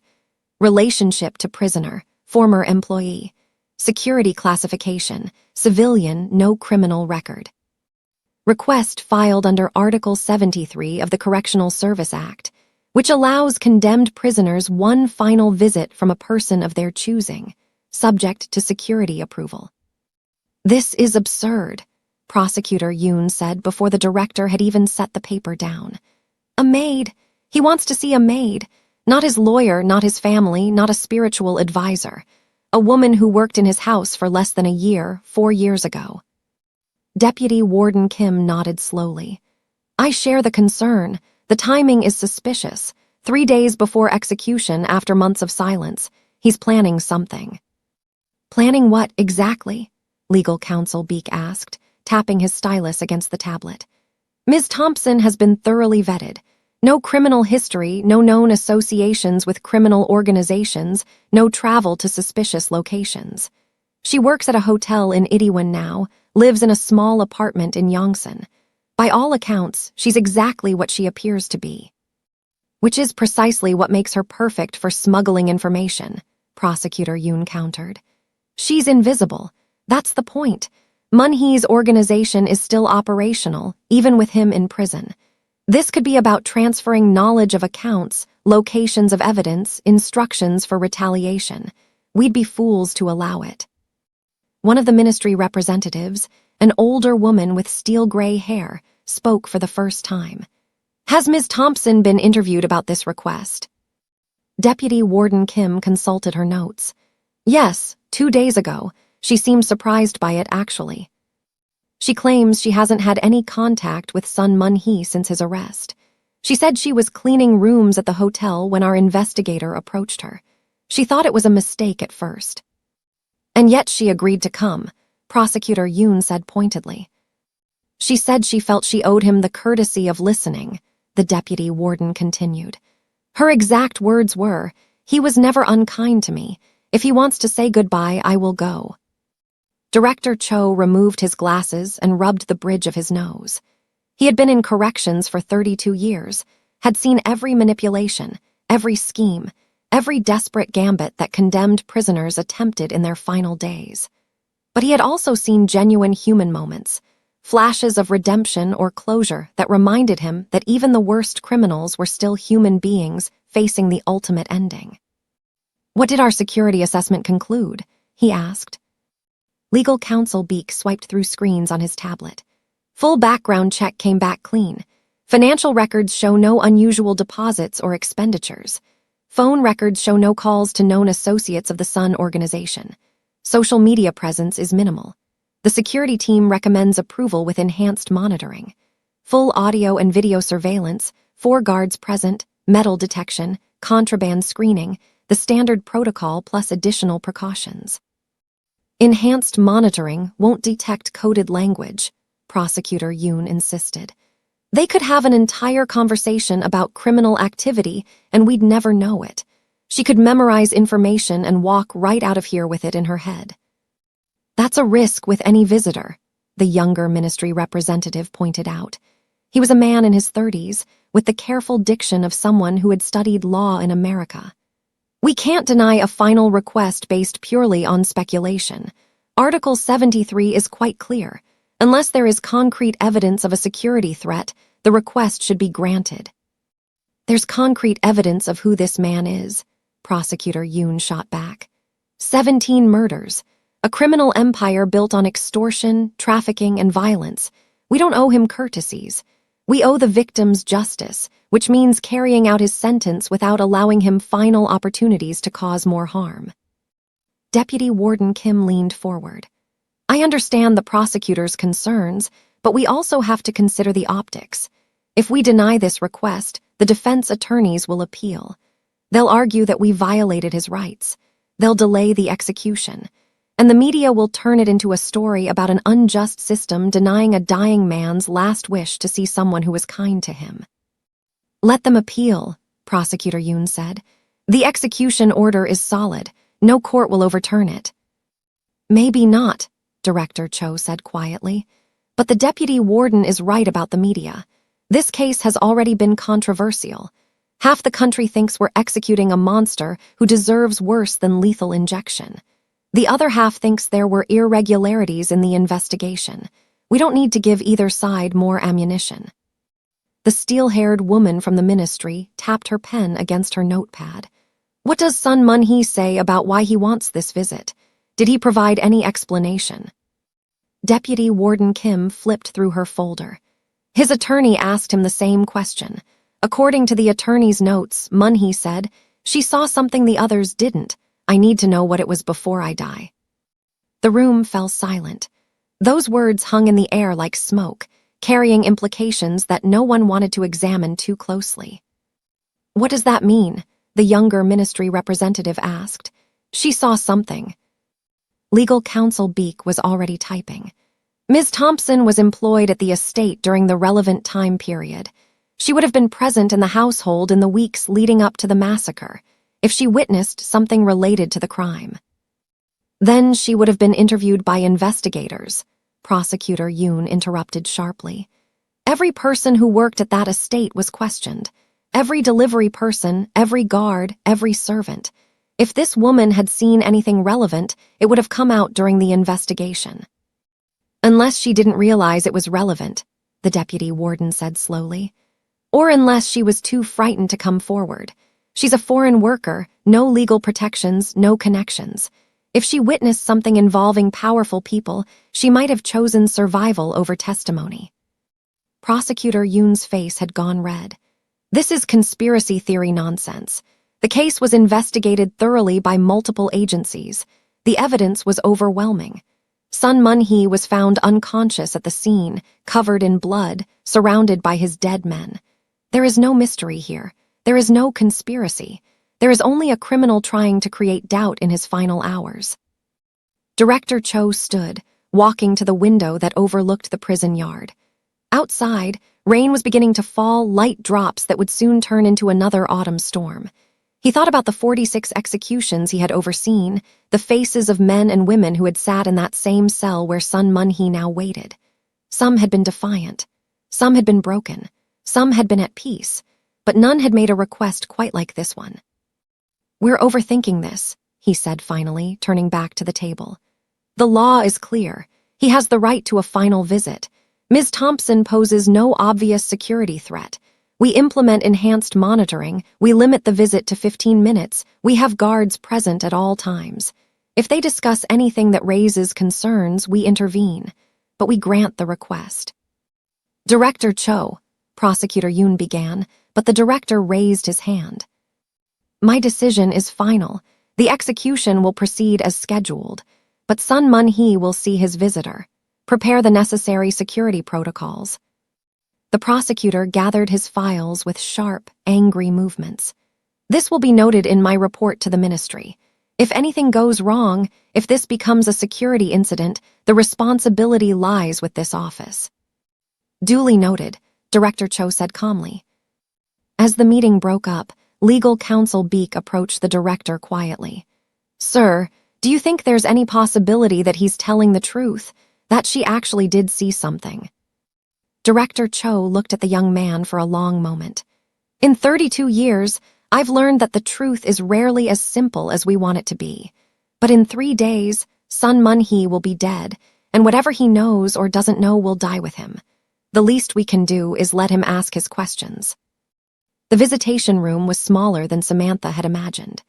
Relationship to prisoner, former employee. Security classification, civilian, no criminal record. Request filed under Article 73 of the Correctional Service Act, which allows condemned prisoners one final visit from a person of their choosing, subject to security approval. This is absurd, Prosecutor Yoon said before the director had even set the paper down. A maid. He wants to see a maid. Not his lawyer, not his family, not a spiritual advisor. A woman who worked in his house for less than a year, 4 years ago. Deputy Warden Kim nodded slowly. I share the concern. The timing is suspicious. 3 days before execution, after months of silence, he's planning something. Planning what exactly? Legal counsel Beek asked, tapping his stylus against the tablet. Ms. Thompson has been thoroughly vetted. No criminal history, no known associations with criminal organizations, no travel to suspicious locations. She works at a hotel in Itaewon now, lives in a small apartment in Yongsan. By all accounts, she's exactly what she appears to be. Which is precisely what makes her perfect for smuggling information, Prosecutor Yoon countered. She's invisible. That's the point. Mun-hee's organization is still operational, even with him in prison. This could be about transferring knowledge of accounts, locations of evidence, instructions for retaliation. We'd be fools to allow it. One of the ministry representatives, an older woman with steel-gray hair, spoke for the first time. Has Ms. Thompson been interviewed about this request? Deputy Warden Kim consulted her notes. Yes, 2 days ago. She seemed surprised by it, actually. She claims she hasn't had any contact with Sun Mun-hee since his arrest. She said she was cleaning rooms at the hotel when our investigator approached her. She thought it was a mistake at first. And yet she agreed to come, Prosecutor Yoon said pointedly. She said she felt she owed him the courtesy of listening, the deputy warden continued. Her exact words were, he was never unkind to me. If he wants to say goodbye, I will go. Director Cho removed his glasses and rubbed the bridge of his nose. He had been in corrections for 32 years, had seen every manipulation, every scheme, every desperate gambit that condemned prisoners attempted in their final days. But he had also seen genuine human moments, flashes of redemption or closure that reminded him that even the worst criminals were still human beings facing the ultimate ending. What did our security assessment conclude? He asked. Legal counsel Beek swiped through screens on his tablet. Full background check came back clean. Financial records show no unusual deposits or expenditures. Phone records show no calls to known associates of the Sun organization. Social media presence is minimal. The security team recommends approval with enhanced monitoring. Full audio and video surveillance, 4 guards present, metal detection, contraband screening, the standard protocol plus additional precautions. Enhanced monitoring won't detect coded language, Prosecutor Yoon insisted. They could have an entire conversation about criminal activity and we'd never know it. She could memorize information and walk right out of here with it in her head. That's a risk with any visitor, the younger ministry representative pointed out. He was a man in his 30s, with the careful diction of someone who had studied law in America. We can't deny a final request based purely on speculation. Article 73 is quite clear. Unless there is concrete evidence of a security threat, the request should be granted. There's concrete evidence of who this man is, Prosecutor Yoon shot back. 17 murders. A criminal empire built on extortion, trafficking, and violence. We don't owe him courtesies. We owe the victims justice, which means carrying out his sentence without allowing him final opportunities to cause more harm. Deputy Warden Kim leaned forward. I understand the prosecutor's concerns, but we also have to consider the optics. If we deny this request, the defense attorneys will appeal. They'll argue that we violated his rights. They'll delay the execution. And the media will turn it into a story about an unjust system denying a dying man's last wish to see someone who was kind to him. Let them appeal, Prosecutor Yoon said. The execution order is solid. No court will overturn it. Maybe not, Director Cho said quietly. But the deputy warden is right about the media. This case has already been controversial. Half the country thinks we're executing a monster who deserves worse than lethal injection. The other half thinks there were irregularities in the investigation. We don't need to give either side more ammunition. The steel-haired woman from the ministry tapped her pen against her notepad. What does Sun Mun-hee say about why he wants this visit? Did he provide any explanation? Deputy Warden Kim flipped through her folder. His attorney asked him the same question. According to the attorney's notes, Mun-hee said, "She saw something the others didn't. I need to know what it was before I die." The room fell silent. Those words hung in the air like smoke, carrying implications that no one wanted to examine too closely. "What does that mean?" the younger ministry representative asked. "She saw something." Legal counsel Beek was already typing. Ms. Thompson was employed at the estate during the relevant time period. She would have been present in the household in the weeks leading up to the massacre, if she witnessed something related to the crime. Then she would have been interviewed by investigators, Prosecutor Yoon interrupted sharply. Every person who worked at that estate was questioned. Every delivery person, every guard, every servant. If this woman had seen anything relevant, it would have come out during the investigation. Unless she didn't realize it was relevant, the deputy warden said slowly. Or unless she was too frightened to come forward. She's a foreign worker, no legal protections, no connections. If she witnessed something involving powerful people, she might have chosen survival over testimony. Prosecutor Yoon's face had gone red. This is conspiracy theory nonsense. The case was investigated thoroughly by multiple agencies. The evidence was overwhelming. Sun Mun-hee was found unconscious at the scene, covered in blood, surrounded by his dead men. There is no mystery here. There is no conspiracy. There is only a criminal trying to create doubt in his final hours. Director Cho stood, walking to the window that overlooked the prison yard. Outside, rain was beginning to fall, light drops that would soon turn into another autumn storm. He thought about the 46 executions he had overseen, the faces of men and women who had sat in that same cell where Sun Mun-hee now waited. Some had been defiant. Some had been broken. Some had been at peace. But none had made a request quite like this one. "We're overthinking this," he said finally, turning back to the table. "The law is clear. He has the right to a final visit. Ms. Thompson poses no obvious security threat. We implement enhanced monitoring, we limit the visit to 15 minutes, we have guards present at all times. If they discuss anything that raises concerns, we intervene. But we grant the request." "Director Cho," Prosecutor Yoon began, but the director raised his hand. "My decision is final. The execution will proceed as scheduled, but Sun Mun-hee will see his visitor. Prepare the necessary security protocols." The prosecutor gathered his files with sharp, angry movements. "This will be noted in my report to the ministry. If anything goes wrong, if this becomes a security incident, the responsibility lies with this office." "Duly noted," Director Cho said calmly. As the meeting broke up, legal counsel Beek approached the director quietly. "Sir, do you think there's any possibility that he's telling the truth, that she actually did see something?" Director Cho looked at the young man for a long moment. "In 32 years, I've learned that the truth is rarely as simple as we want it to be. But in 3 days, Sun Mun-hee will be dead, and whatever he knows or doesn't know will die with him. The least we can do is let him ask his questions." The visitation room was smaller than Samantha had imagined.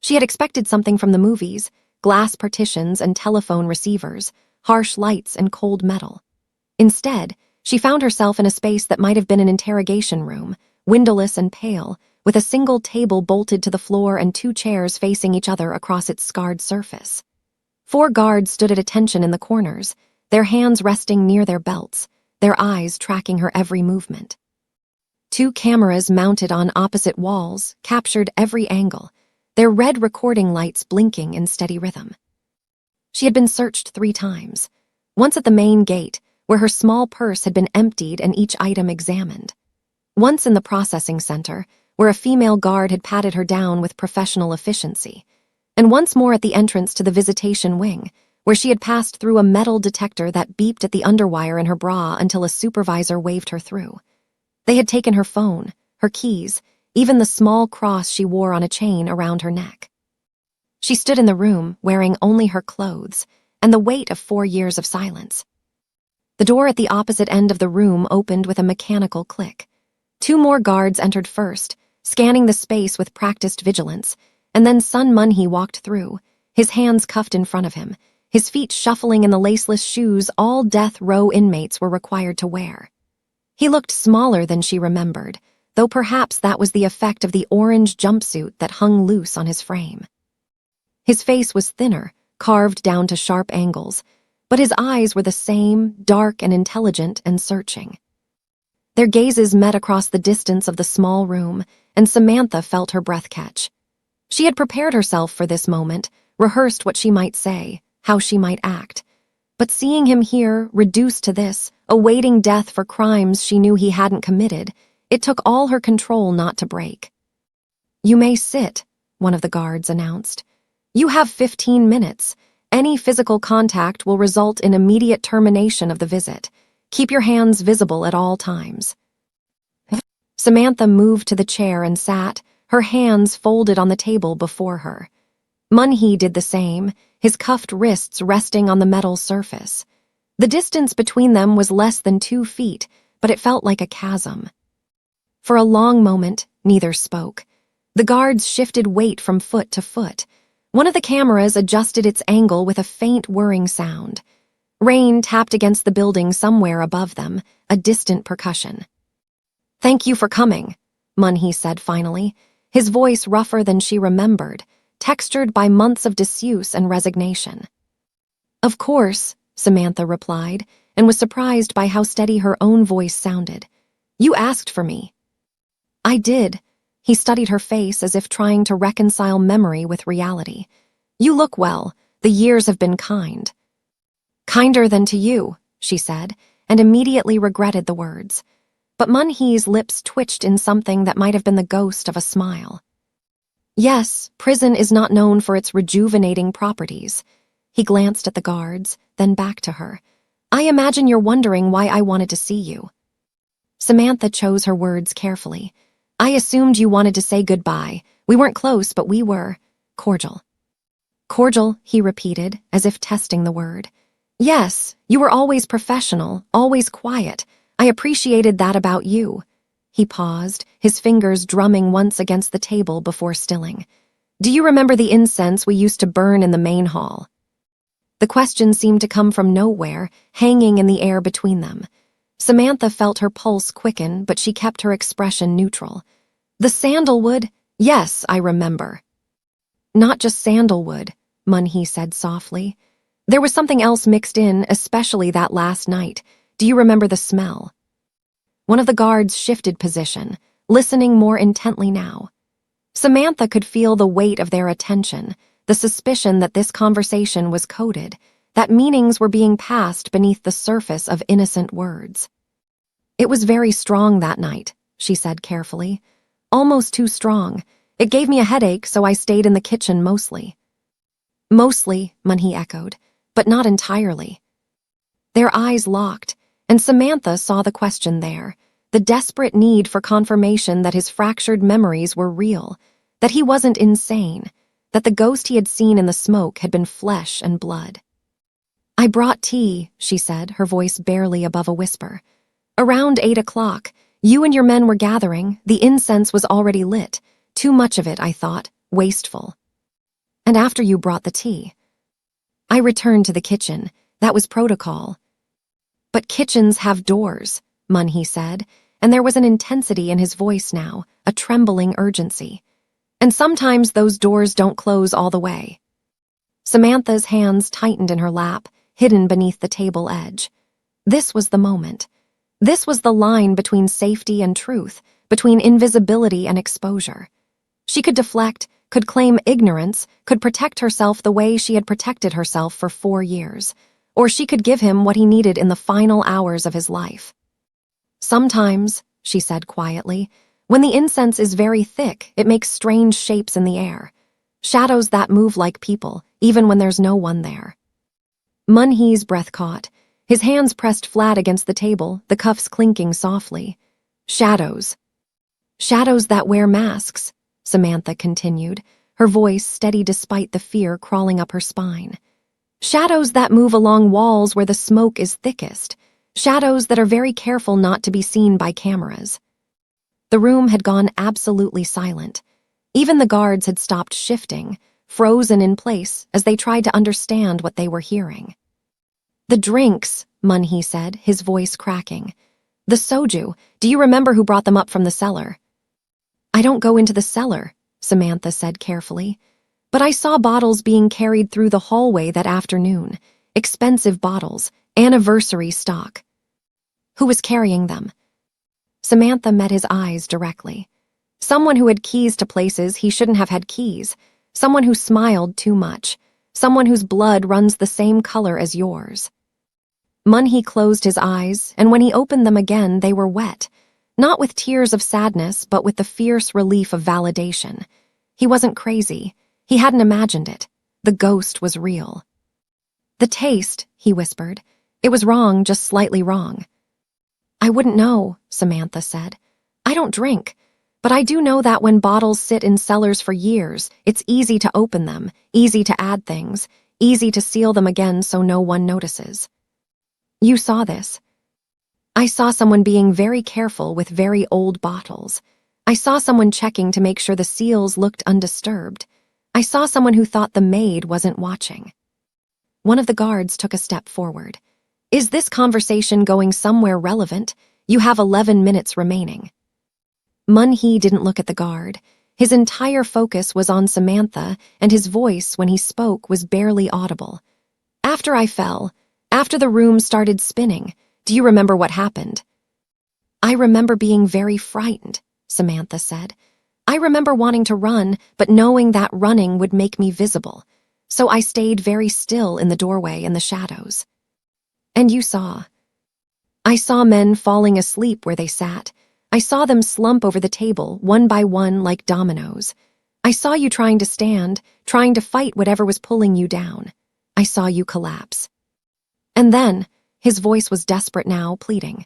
She had expected something from the movies, glass partitions and telephone receivers, harsh lights and cold metal. Instead, she found herself in a space that might have been an interrogation room, windowless and pale, with a single table bolted to the floor and 2 chairs facing each other across its scarred surface. 4 guards stood at attention in the corners, their hands resting near their belts, their eyes tracking her every movement. 2 cameras mounted on opposite walls captured every angle, their red recording lights blinking in steady rhythm. She had been searched 3 times, once at the main gate, where her small purse had been emptied and each item examined. Once in the processing center, where a female guard had patted her down with professional efficiency, and once more at the entrance to the visitation wing, where she had passed through a metal detector that beeped at the underwire in her bra until a supervisor waved her through. They had taken her phone, her keys, even the small cross she wore on a chain around her neck. She stood in the room, wearing only her clothes, and the weight of 4 years of silence. The door at the opposite end of the room opened with a mechanical click. 2 more guards entered first, scanning the space with practiced vigilance, and then Sun Munhee walked through, his hands cuffed in front of him, his feet shuffling in the laceless shoes all death row inmates were required to wear. He looked smaller than she remembered, though perhaps that was the effect of the orange jumpsuit that hung loose on his frame. His face was thinner, carved down to sharp angles, but his eyes were the same, dark and intelligent and searching. Their gazes met across the distance of the small room, and Samantha felt her breath catch. She had prepared herself for this moment, rehearsed what she might say, how she might act. But seeing him here, reduced to this, awaiting death for crimes she knew he hadn't committed, it took all her control not to break. "You may sit," one of the guards announced. "You have 15 minutes. Any physical contact will result in immediate termination of the visit. Keep your hands visible at all times." Samantha moved to the chair and sat, her hands folded on the table before her. Munhee did the same, his cuffed wrists resting on the metal surface. The distance between them was less than 2 feet, but it felt like a chasm. For a long moment, neither spoke. The guards shifted weight from foot to foot. One of the cameras adjusted its angle with a faint whirring sound. Rain tapped against the building somewhere above them, a distant percussion. "Thank you for coming," Munhee said finally, his voice rougher than she remembered, textured by months of disuse and resignation. "Of course," Samantha replied, and was surprised by how steady her own voice sounded. "You asked for me." "I did." He studied her face as if trying to reconcile memory with reality. "You look well. The years have been kind." "Kinder than to you," she said, and immediately regretted the words. But Munhee's lips twitched in something that might have been the ghost of a smile. "Yes, prison is not known for its rejuvenating properties." He glanced at the guards, then back to her. "I imagine you're wondering why I wanted to see you." Samantha chose her words carefully. "I assumed you wanted to say goodbye. We weren't close, but we were cordial." "Cordial," he repeated, as if testing the word. "Yes, you were always professional, always quiet. I appreciated that about you." He paused, his fingers drumming once against the table before stilling. "Do you remember the incense we used to burn in the main hall?" The question seemed to come from nowhere, hanging in the air between them. Samantha felt her pulse quicken, but she kept her expression neutral. "The sandalwood? Yes, I remember." "Not just sandalwood," Munhee said softly. "There was something else mixed in, especially that last night. Do you remember the smell?" One of the guards shifted position, listening more intently now. Samantha could feel the weight of their attention, the suspicion that this conversation was coded, that meanings were being passed beneath the surface of innocent words. "It was very strong that night," she said carefully. "Almost too strong. It gave me a headache, so I stayed in the kitchen mostly." "Mostly," Munhee echoed, "but not entirely." Their eyes locked, and Samantha saw the question there, the desperate need for confirmation that his fractured memories were real, that he wasn't insane, that the ghost he had seen in the smoke had been flesh and blood. "I brought tea," she said, her voice barely above a whisper. "Around 8 o'clock, you and your men were gathering, the incense was already lit. Too much of it, I thought, wasteful. And after you brought the tea, I returned to the kitchen. That was protocol." "But kitchens have doors," Munhee said, and there was an intensity in his voice now, a trembling urgency. "And sometimes those doors don't close all the way." Samantha's hands tightened in her lap, hidden beneath the table edge. This was the moment. This was the line between safety and truth, between invisibility and exposure. She could deflect, could claim ignorance, could protect herself the way she had protected herself for 4 years. Or she could give him what he needed in the final hours of his life. "Sometimes," she said quietly, When the incense is very thick, it makes strange shapes in the air. Shadows that move like people, even when there's no one there. Mun-hee's breath caught. His hands pressed flat against the table, the cuffs clinking softly. Shadows. Shadows that wear masks, Samantha continued, her voice steady despite the fear crawling up her spine. Shadows that move along walls where the smoke is thickest. Shadows that are very careful not to be seen by cameras. The room had gone absolutely silent. Even the guards had stopped shifting, frozen in place as they tried to understand what they were hearing. The drinks, Mun-hee said, his voice cracking. The soju, do you remember who brought them up from the cellar? I don't go into the cellar, Samantha said carefully. But I saw bottles being carried through the hallway that afternoon. Expensive bottles, anniversary stock. Who was carrying them? Samantha met his eyes directly. Someone who had keys to places he shouldn't have had keys. Someone who smiled too much. Someone whose blood runs the same color as yours. Mun-hee closed his eyes, and when he opened them again, they were wet. Not with tears of sadness, but with the fierce relief of validation. He wasn't crazy. He hadn't imagined it. The ghost was real. The taste, he whispered. It was wrong, just slightly wrong. I wouldn't know, Samantha said. I don't drink. But I do know that when bottles sit in cellars for years, it's easy to open them, easy to add things, easy to seal them again so no one notices. You saw this. I saw someone being very careful with very old bottles. I saw someone checking to make sure the seals looked undisturbed. I saw someone who thought the maid wasn't watching. One of the guards took a step forward. Is this conversation going somewhere relevant? You have 11 minutes remaining. Mun-hee didn't look at the guard. His entire focus was on Samantha, and his voice, when he spoke, was barely audible. After I fell, after the room started spinning, do you remember what happened? I remember being very frightened, Samantha said. I remember wanting to run, but knowing that running would make me visible. So I stayed very still in the doorway in the shadows. And you saw. I saw men falling asleep where they sat. I saw them slump over the table, one by one like dominoes. I saw you trying to stand, trying to fight whatever was pulling you down. I saw you collapse. And then, his voice was desperate now, pleading.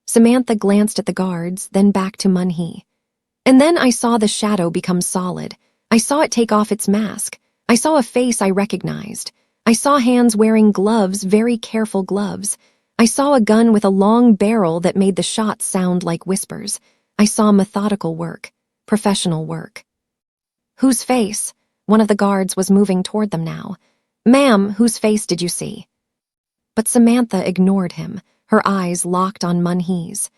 Samantha glanced at the guards, then back to Mun-hee. And then I saw the shadow become solid. I saw it take off its mask. I saw a face I recognized. I saw hands wearing gloves, very careful gloves. I saw a gun with a long barrel that made the shots sound like whispers. I saw methodical work, professional work. Whose face? One of the guards was moving toward them now. Ma'am, whose face did you see? But Samantha ignored him, her eyes locked on Mun-hee's.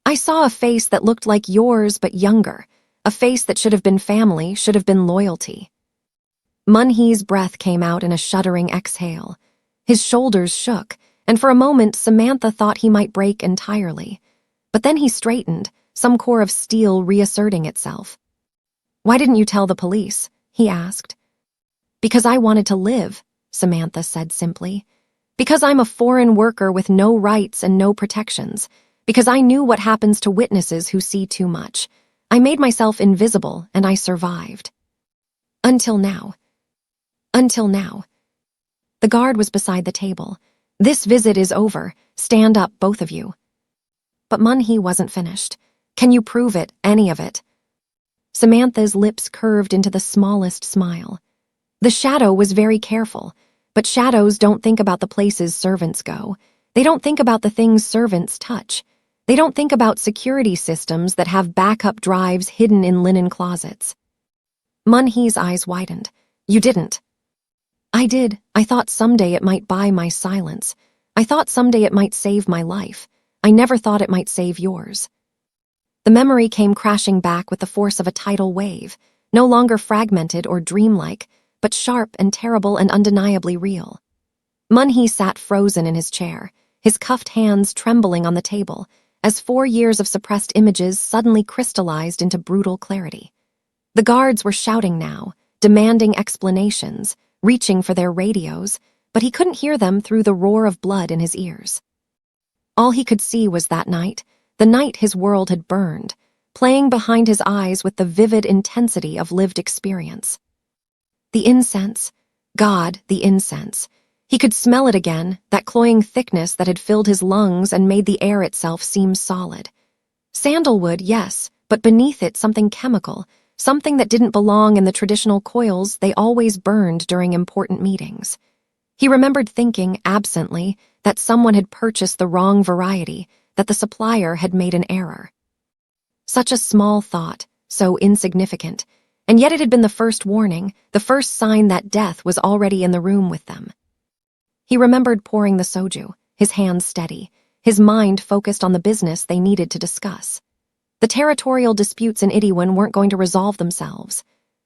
I saw a face that looked like yours but younger, a face that should have been family, should have been loyalty. Mun-hee's breath came out in a shuddering exhale. His shoulders shook, and for a moment Samantha thought he might break entirely. But then he straightened, some core of steel reasserting itself. Why didn't you tell the police? He asked. Because I wanted to live, Samantha said simply. Because I'm a foreign worker with no rights and no protections. Because I knew what happens to witnesses who see too much. I made myself invisible, and I survived. Until now. Until now. The guard was beside the table. This visit is over. Stand up, both of you. But Mun-hee wasn't finished. Can you prove it, any of it? Samantha's lips curved into the smallest smile. The shadow was very careful. But shadows don't think about the places servants go. They don't think about the things servants touch. They don't think about security systems that have backup drives hidden in linen closets. Mun-hee's eyes widened. You didn't. I did. I thought someday it might buy my silence. I thought someday it might save my life. I never thought it might save yours. The memory came crashing back with the force of a tidal wave, no longer fragmented or dreamlike, but sharp and terrible and undeniably real. Mun-hee sat frozen in his chair, his cuffed hands trembling on the table, as 4 years of suppressed images suddenly crystallized into brutal clarity. The guards were shouting now, demanding explanations, reaching for their radios, but he couldn't hear them through the roar of blood in his ears. All he could see was that night, the night his world had burned, playing behind his eyes with the vivid intensity of lived experience. The incense. God, the incense. He could smell it again, that cloying thickness that had filled his lungs and made the air itself seem solid. Sandalwood, yes, but beneath it something chemical, something that didn't belong in the traditional coils they always burned during important meetings. He remembered thinking, absently, that someone had purchased the wrong variety, that the supplier had made an error. Such a small thought, so insignificant, and yet it had been the first warning, the first sign that death was already in the room with them. He remembered pouring the soju, his hands steady, his mind focused on the business they needed to discuss. The territorial disputes in Itaewon weren't going to resolve themselves.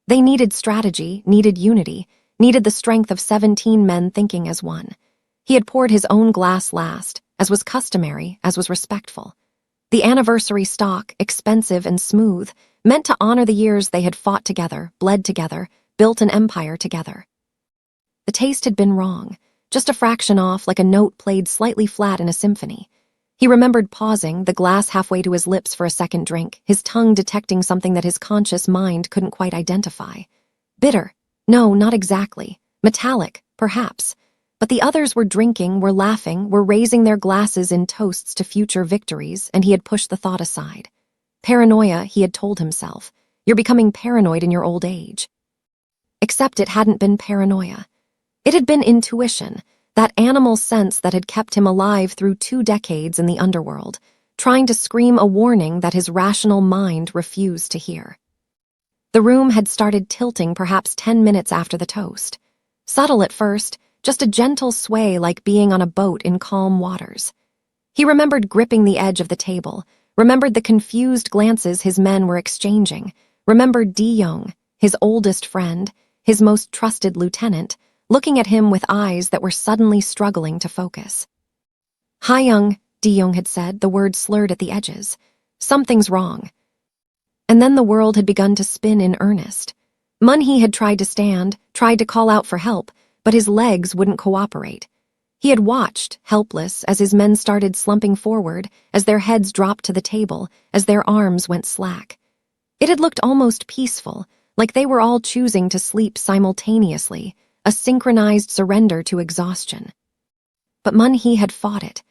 They needed strategy, needed unity, needed the strength of 17 men thinking as one. He had poured his own glass last, as was customary, as was respectful. The anniversary stock, expensive and smooth, meant to honor the years they had fought together, bled together, built an empire together. The taste had been wrong, just a fraction off, like a note played slightly flat in a symphony. He remembered pausing, the glass halfway to his lips for a second drink, his tongue detecting something that his conscious mind couldn't quite identify. Bitter. No, not exactly. Metallic, perhaps. But the others were drinking, were laughing, were raising their glasses in toasts to future victories, and he had pushed the thought aside. Paranoia, he had told himself. You're becoming paranoid in your old age. Except it hadn't been paranoia. It had been intuition, that animal sense that had kept him alive through 2 decades in the underworld, trying to scream a warning that his rational mind refused to hear. The room had started tilting perhaps 10 minutes after the toast. Subtle at first, just a gentle sway like being on a boat in calm waters. He remembered gripping the edge of the table, remembered the confused glances his men were exchanging, remembered Di-young, his oldest friend, his most trusted lieutenant, looking at him with eyes that were suddenly struggling to focus. "Hi-young," Di-young had said, the word slurred at the edges. "Something's wrong." And then the world had begun to spin in earnest. Mun-hee had tried to stand, tried to call out for help, but his legs wouldn't cooperate. He had watched, helpless, as his men started slumping forward, as their heads dropped to the table, as their arms went slack. It had looked almost peaceful, like they were all choosing to sleep simultaneously, a synchronized surrender to exhaustion. But Mun-hee had fought it.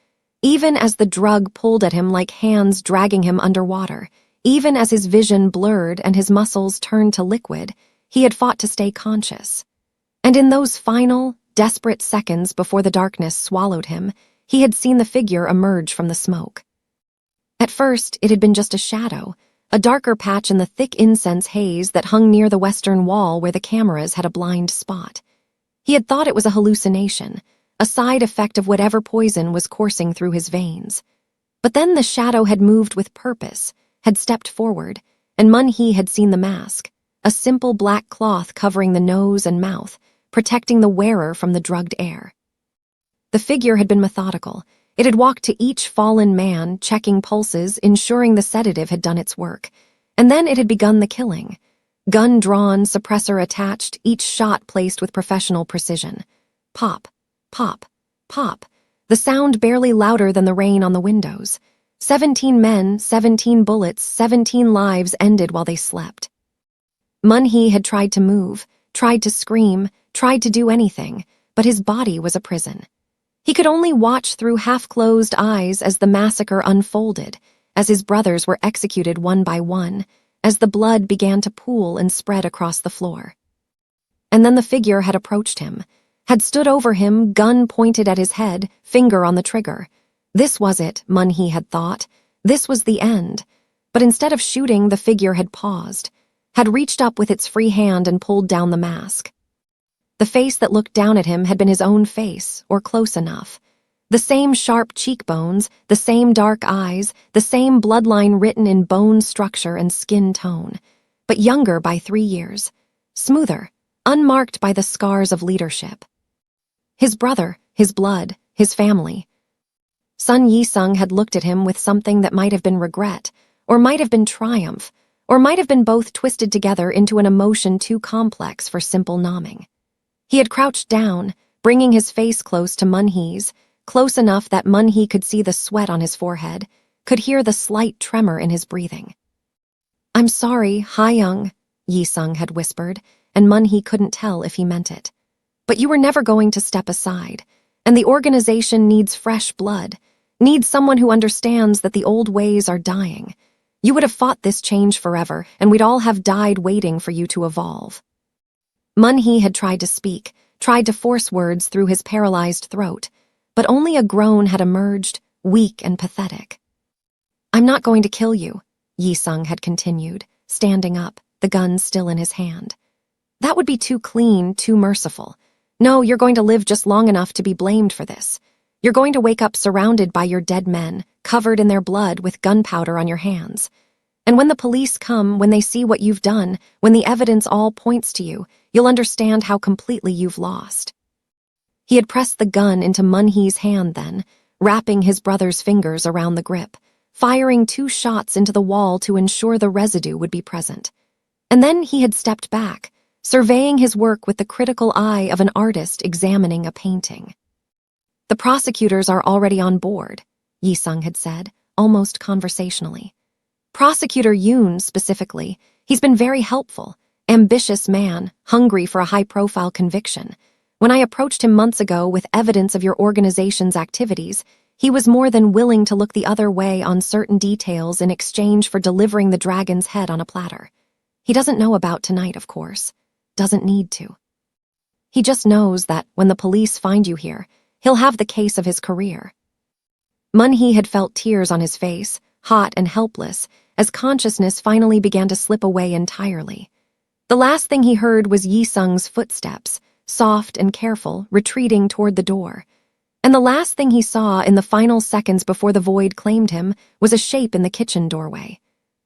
Even as the drug pulled at him like hands dragging him underwater, even as his vision blurred and his muscles turned to liquid, he had fought to stay conscious. And in those final, desperate seconds before the darkness swallowed him, he had seen the figure emerge from the smoke. At first, it had been just a shadow, a darker patch in the thick incense haze that hung near the western wall where the cameras had a blind spot. He had thought it was a hallucination, a side effect of whatever poison was coursing through his veins. But then the shadow had moved with purpose, had stepped forward, and Mun-hee had seen the mask, a simple black cloth covering the nose and mouth, protecting the wearer from the drugged air. The figure had been methodical. It had walked to each fallen man, checking pulses, ensuring the sedative had done its work. And then it had begun the killing. Gun drawn, suppressor attached, each shot placed with professional precision. Pop, pop, pop, the sound barely louder than the rain on the windows. 17 men, 17 bullets, 17 lives ended while they slept. Mun-hee had tried to move, tried to scream, tried to do anything, but his body was a prison. He could only watch through half-closed eyes as the massacre unfolded, as his brothers were executed one by one, as the blood began to pool and spread across the floor. And then the figure had approached him, had stood over him, gun pointed at his head, finger on the trigger. This was it, Mun-hee had thought. This was the end. But instead of shooting, the figure had paused, had reached up with its free hand and pulled down the mask. The face that looked down at him had been his own face, or close enough. The same sharp cheekbones, the same dark eyes, the same bloodline written in bone structure and skin tone, but younger by 3 years, smoother, unmarked by the scars of leadership. His brother, his blood, his family. Sun Yi-sung had looked at him with something that might have been regret, or might have been triumph, or might have been both twisted together into an emotion too complex for simple nomming. He had crouched down, bringing his face close to Mun-hee's, close enough that Mun-hee could see the sweat on his forehead, could hear the slight tremor in his breathing. I'm sorry, Hayoung, Yi-sung had whispered, and Mun-hee couldn't tell if he meant it. But you were never going to step aside, and the organization needs fresh blood, needs someone who understands that the old ways are dying. You would have fought this change forever, and we'd all have died waiting for you to evolve. Mun-hee had tried to speak, tried to force words through his paralyzed throat, but only a groan had emerged, weak and pathetic. I'm not going to kill you, Yi-sung had continued, standing up, the gun still in his hand. That would be too clean, too merciful. No, you're going to live just long enough to be blamed for this. You're going to wake up surrounded by your dead men, covered in their blood with gunpowder on your hands. And when the police come, when they see what you've done, when the evidence all points to you, you'll understand how completely you've lost. He had pressed the gun into Mun-hee's hand then, wrapping his brother's fingers around the grip, firing 2 shots into the wall to ensure the residue would be present. And then he had stepped back, surveying his work with the critical eye of an artist examining a painting. The prosecutors are already on board, Yi-sung had said, almost conversationally. Prosecutor Yoon, specifically, he's been very helpful, ambitious man, hungry for a high-profile conviction. When I approached him months ago with evidence of your organization's activities, he was more than willing to look the other way on certain details in exchange for delivering the dragon's head on a platter. He doesn't know about tonight, of course. Doesn't need to. He just knows that when the police find you here, he'll have the case of his career. Mun-hee had felt tears on his face, hot and helpless, as consciousness finally began to slip away entirely. The last thing he heard was Yi-sung's footsteps, soft and careful, retreating toward the door. And the last thing he saw in the final seconds before the void claimed him was a shape in the kitchen doorway.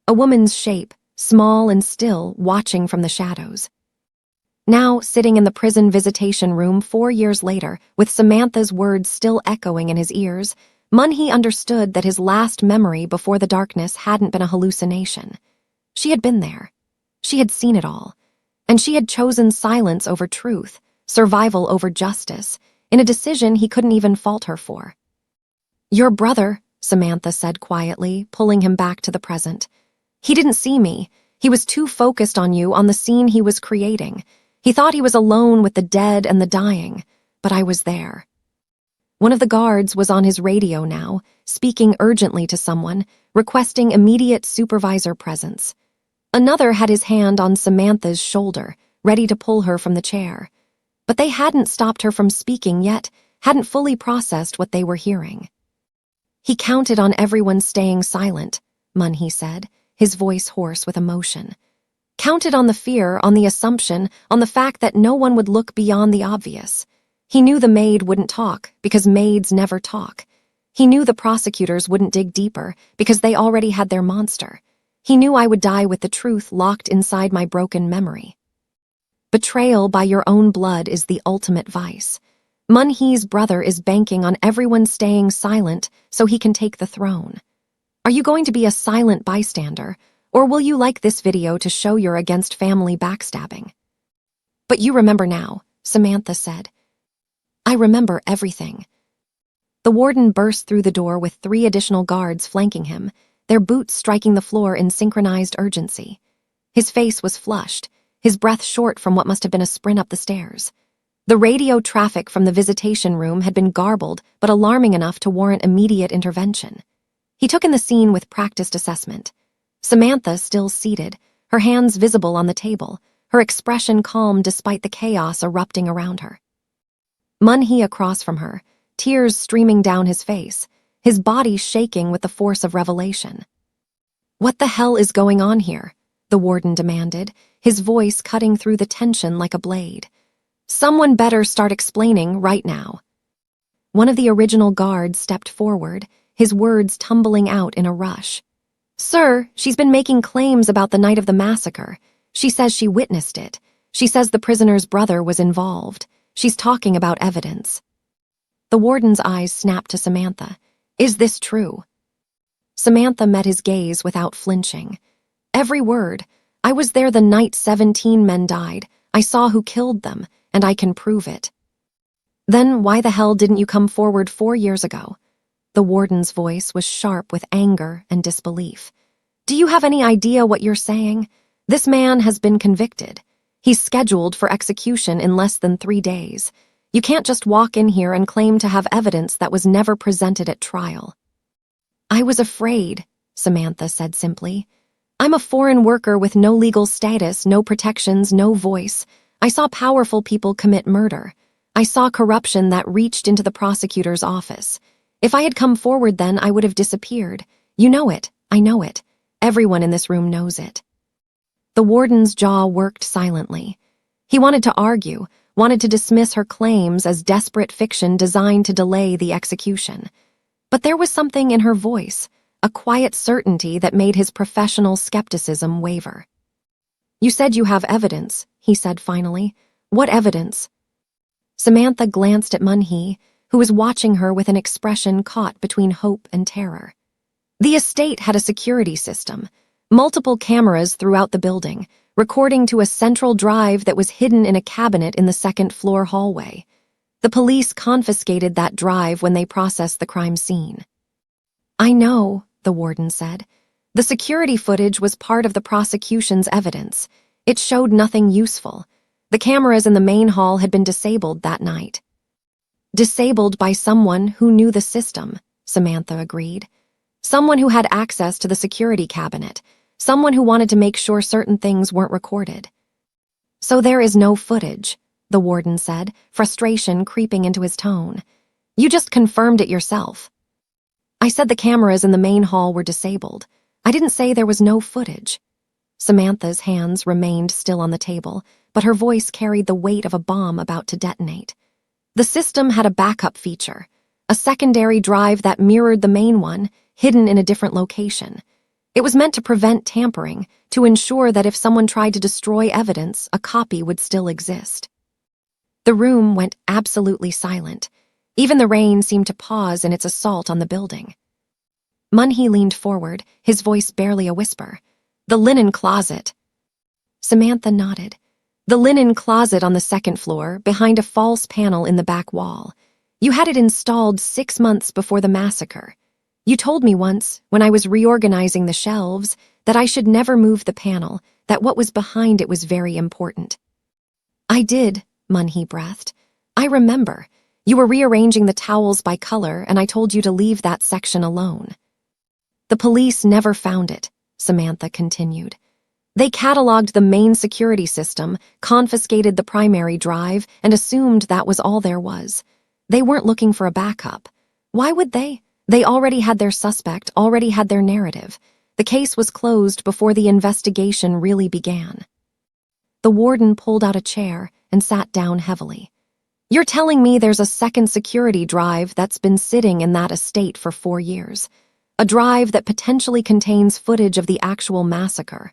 A woman's shape, small and still, watching from the shadows. Now, sitting in the prison visitation room 4 years later, with Samantha's words still echoing in his ears, Mun-hee understood that his last memory before the darkness hadn't been a hallucination. She had been there. She had seen it all. And she had chosen silence over truth, survival over justice, in a decision he couldn't even fault her for. Your brother, Samantha said quietly, pulling him back to the present. He didn't see me. He was too focused on you, on the scene he was creating. He thought he was alone with the dead and the dying, but I was there. One of the guards was on his radio now, speaking urgently to someone, requesting immediate supervisor presence. Another had his hand on Samantha's shoulder, ready to pull her from the chair. But they hadn't stopped her from speaking yet, hadn't fully processed what they were hearing. He counted on everyone staying silent, Mun-hee said, his voice hoarse with emotion. Counted on the fear, on the assumption, on the fact that no one would look beyond the obvious. He knew the maid wouldn't talk, because maids never talk. He knew the prosecutors wouldn't dig deeper, because they already had their monster. He knew I would die with the truth locked inside my broken memory. Betrayal by your own blood is the ultimate vice. Mun-hee's brother is banking on everyone staying silent so he can take the throne. Are you going to be a silent bystander, or will you like this video to show you're against family backstabbing? But you remember now, Samantha said. I remember everything. The warden burst through the door with 3 additional guards flanking him, their boots striking the floor in synchronized urgency. His face was flushed, his breath short from what must have been a sprint up the stairs. The radio traffic from the visitation room had been garbled but alarming enough to warrant immediate intervention. He took in the scene with practiced assessment. Samantha still seated, her hands visible on the table, her expression calm despite the chaos erupting around her. Mun-hee across from her, tears streaming down his face, his body shaking with the force of revelation. What the hell is going on here? The warden demanded, his voice cutting through the tension like a blade. Someone better start explaining right now. One of the original guards stepped forward, his words tumbling out in a rush. Sir, she's been making claims about the night of the massacre. She says she witnessed it. She says the prisoner's brother was involved. She's talking about evidence. The warden's eyes snapped to Samantha. Is this true? Samantha met his gaze without flinching. Every word. I was there the night 17 men died. I saw who killed them, and I can prove it. Then why the hell didn't you come forward 4 years ago? The warden's voice was sharp with anger and disbelief. Do you have any idea what you're saying? This man has been convicted. He's scheduled for execution in less than 3 days. You can't just walk in here and claim to have evidence that was never presented at trial. I was afraid, Samantha said simply. I'm a foreign worker with no legal status, no protections, no voice. I saw powerful people commit murder. I saw corruption that reached into the prosecutor's office. If I had come forward then, I would have disappeared. You know it. I know it. Everyone in this room knows it. The warden's jaw worked silently. He wanted to argue, wanted to dismiss her claims as desperate fiction designed to delay the execution. But there was something in her voice, a quiet certainty that made his professional skepticism waver. You said you have evidence, he said finally. What evidence? Samantha glanced at Mun-hee, who was watching her with an expression caught between hope and terror. The estate had a security system, multiple cameras throughout the building, recording to a central drive that was hidden in a cabinet in the second-floor hallway. The police confiscated that drive when they processed the crime scene. I know, the warden said. The security footage was part of the prosecution's evidence. It showed nothing useful. The cameras in the main hall had been disabled that night. Disabled by someone who knew the system, Samantha agreed. Someone who had access to the security cabinet. Someone who wanted to make sure certain things weren't recorded. So there is no footage, the warden said, frustration creeping into his tone. You just confirmed it yourself. I said the cameras in the main hall were disabled. I didn't say there was no footage. Samantha's hands remained still on the table, but her voice carried the weight of a bomb about to detonate. The system had a backup feature, a secondary drive that mirrored the main one, hidden in a different location. It was meant to prevent tampering, to ensure that if someone tried to destroy evidence, a copy would still exist. The room went absolutely silent. Even the rain seemed to pause in its assault on the building. Mun-hee leaned forward, his voice barely a whisper. The linen closet. Samantha nodded. The linen closet on the second floor, behind a false panel in the back wall. You had it installed 6 months before the massacre. You told me once, when I was reorganizing the shelves, that I should never move the panel, that what was behind it was very important. I did, Mun-hee breathed. I remember. You were rearranging the towels by color, and I told you to leave that section alone. The police never found it, Samantha continued. They cataloged the main security system, confiscated the primary drive, and assumed that was all there was. They weren't looking for a backup. Why would they? They already had their suspect, already had their narrative. The case was closed before the investigation really began. The warden pulled out a chair and sat down heavily. You're telling me there's a second security drive that's been sitting in that estate for 4 years. A drive that potentially contains footage of the actual massacre.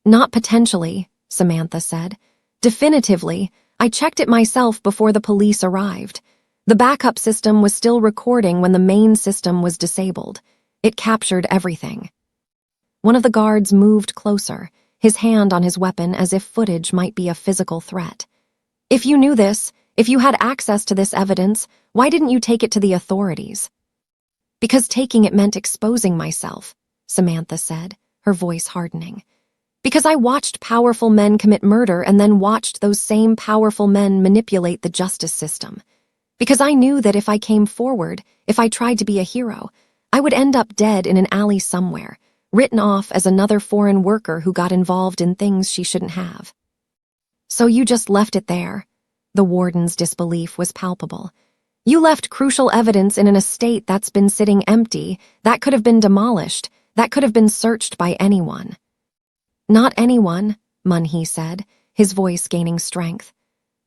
Not potentially, Samantha said. Definitively, I checked it myself before the police arrived. The backup system was still recording when the main system was disabled. It captured everything. One of the guards moved closer, his hand on his weapon as if footage might be a physical threat. If you knew this, if you had access to this evidence, why didn't you take it to the authorities? Because taking it meant exposing myself, Samantha said, her voice hardening. Because I watched powerful men commit murder and then watched those same powerful men manipulate the justice system. Because I knew that if I came forward, if I tried to be a hero, I would end up dead in an alley somewhere, written off as another foreign worker who got involved in things she shouldn't have. So you just left it there? The warden's disbelief was palpable. You left crucial evidence in an estate that's been sitting empty, that could have been demolished, that could have been searched by anyone. Not anyone, Mun-hee said, his voice gaining strength.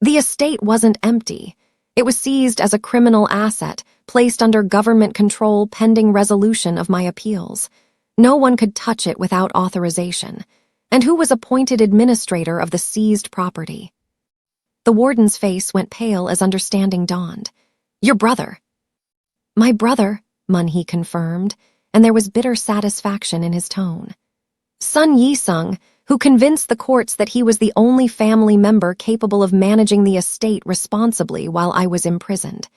The estate wasn't empty. It was seized as a criminal asset, placed under government control pending resolution of my appeals. No one could touch it without authorization. And who was appointed administrator of the seized property? The warden's face went pale as understanding dawned. Your brother. My brother, Mun-hee confirmed, and there was bitter satisfaction in his tone. Sun Yi-sung, who convinced the courts that he was the only family member capable of managing the estate responsibly while I was imprisoned.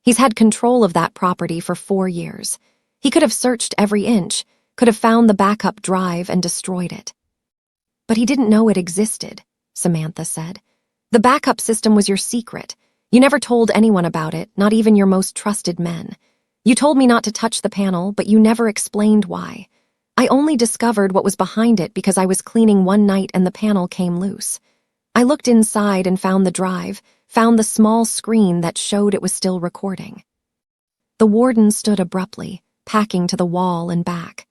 He's had control of that property for 4 years. He could have searched every inch, could have found the backup drive and destroyed it. But he didn't know it existed, Samantha said. The backup system was your secret. You never told anyone about it, not even your most trusted men. You told me not to touch the panel, but you never explained why. I only discovered what was behind it because I was cleaning one night and the panel came loose. I looked inside and found the drive, found the small screen that showed it was still recording. The warden stood abruptly, packing to the wall and back.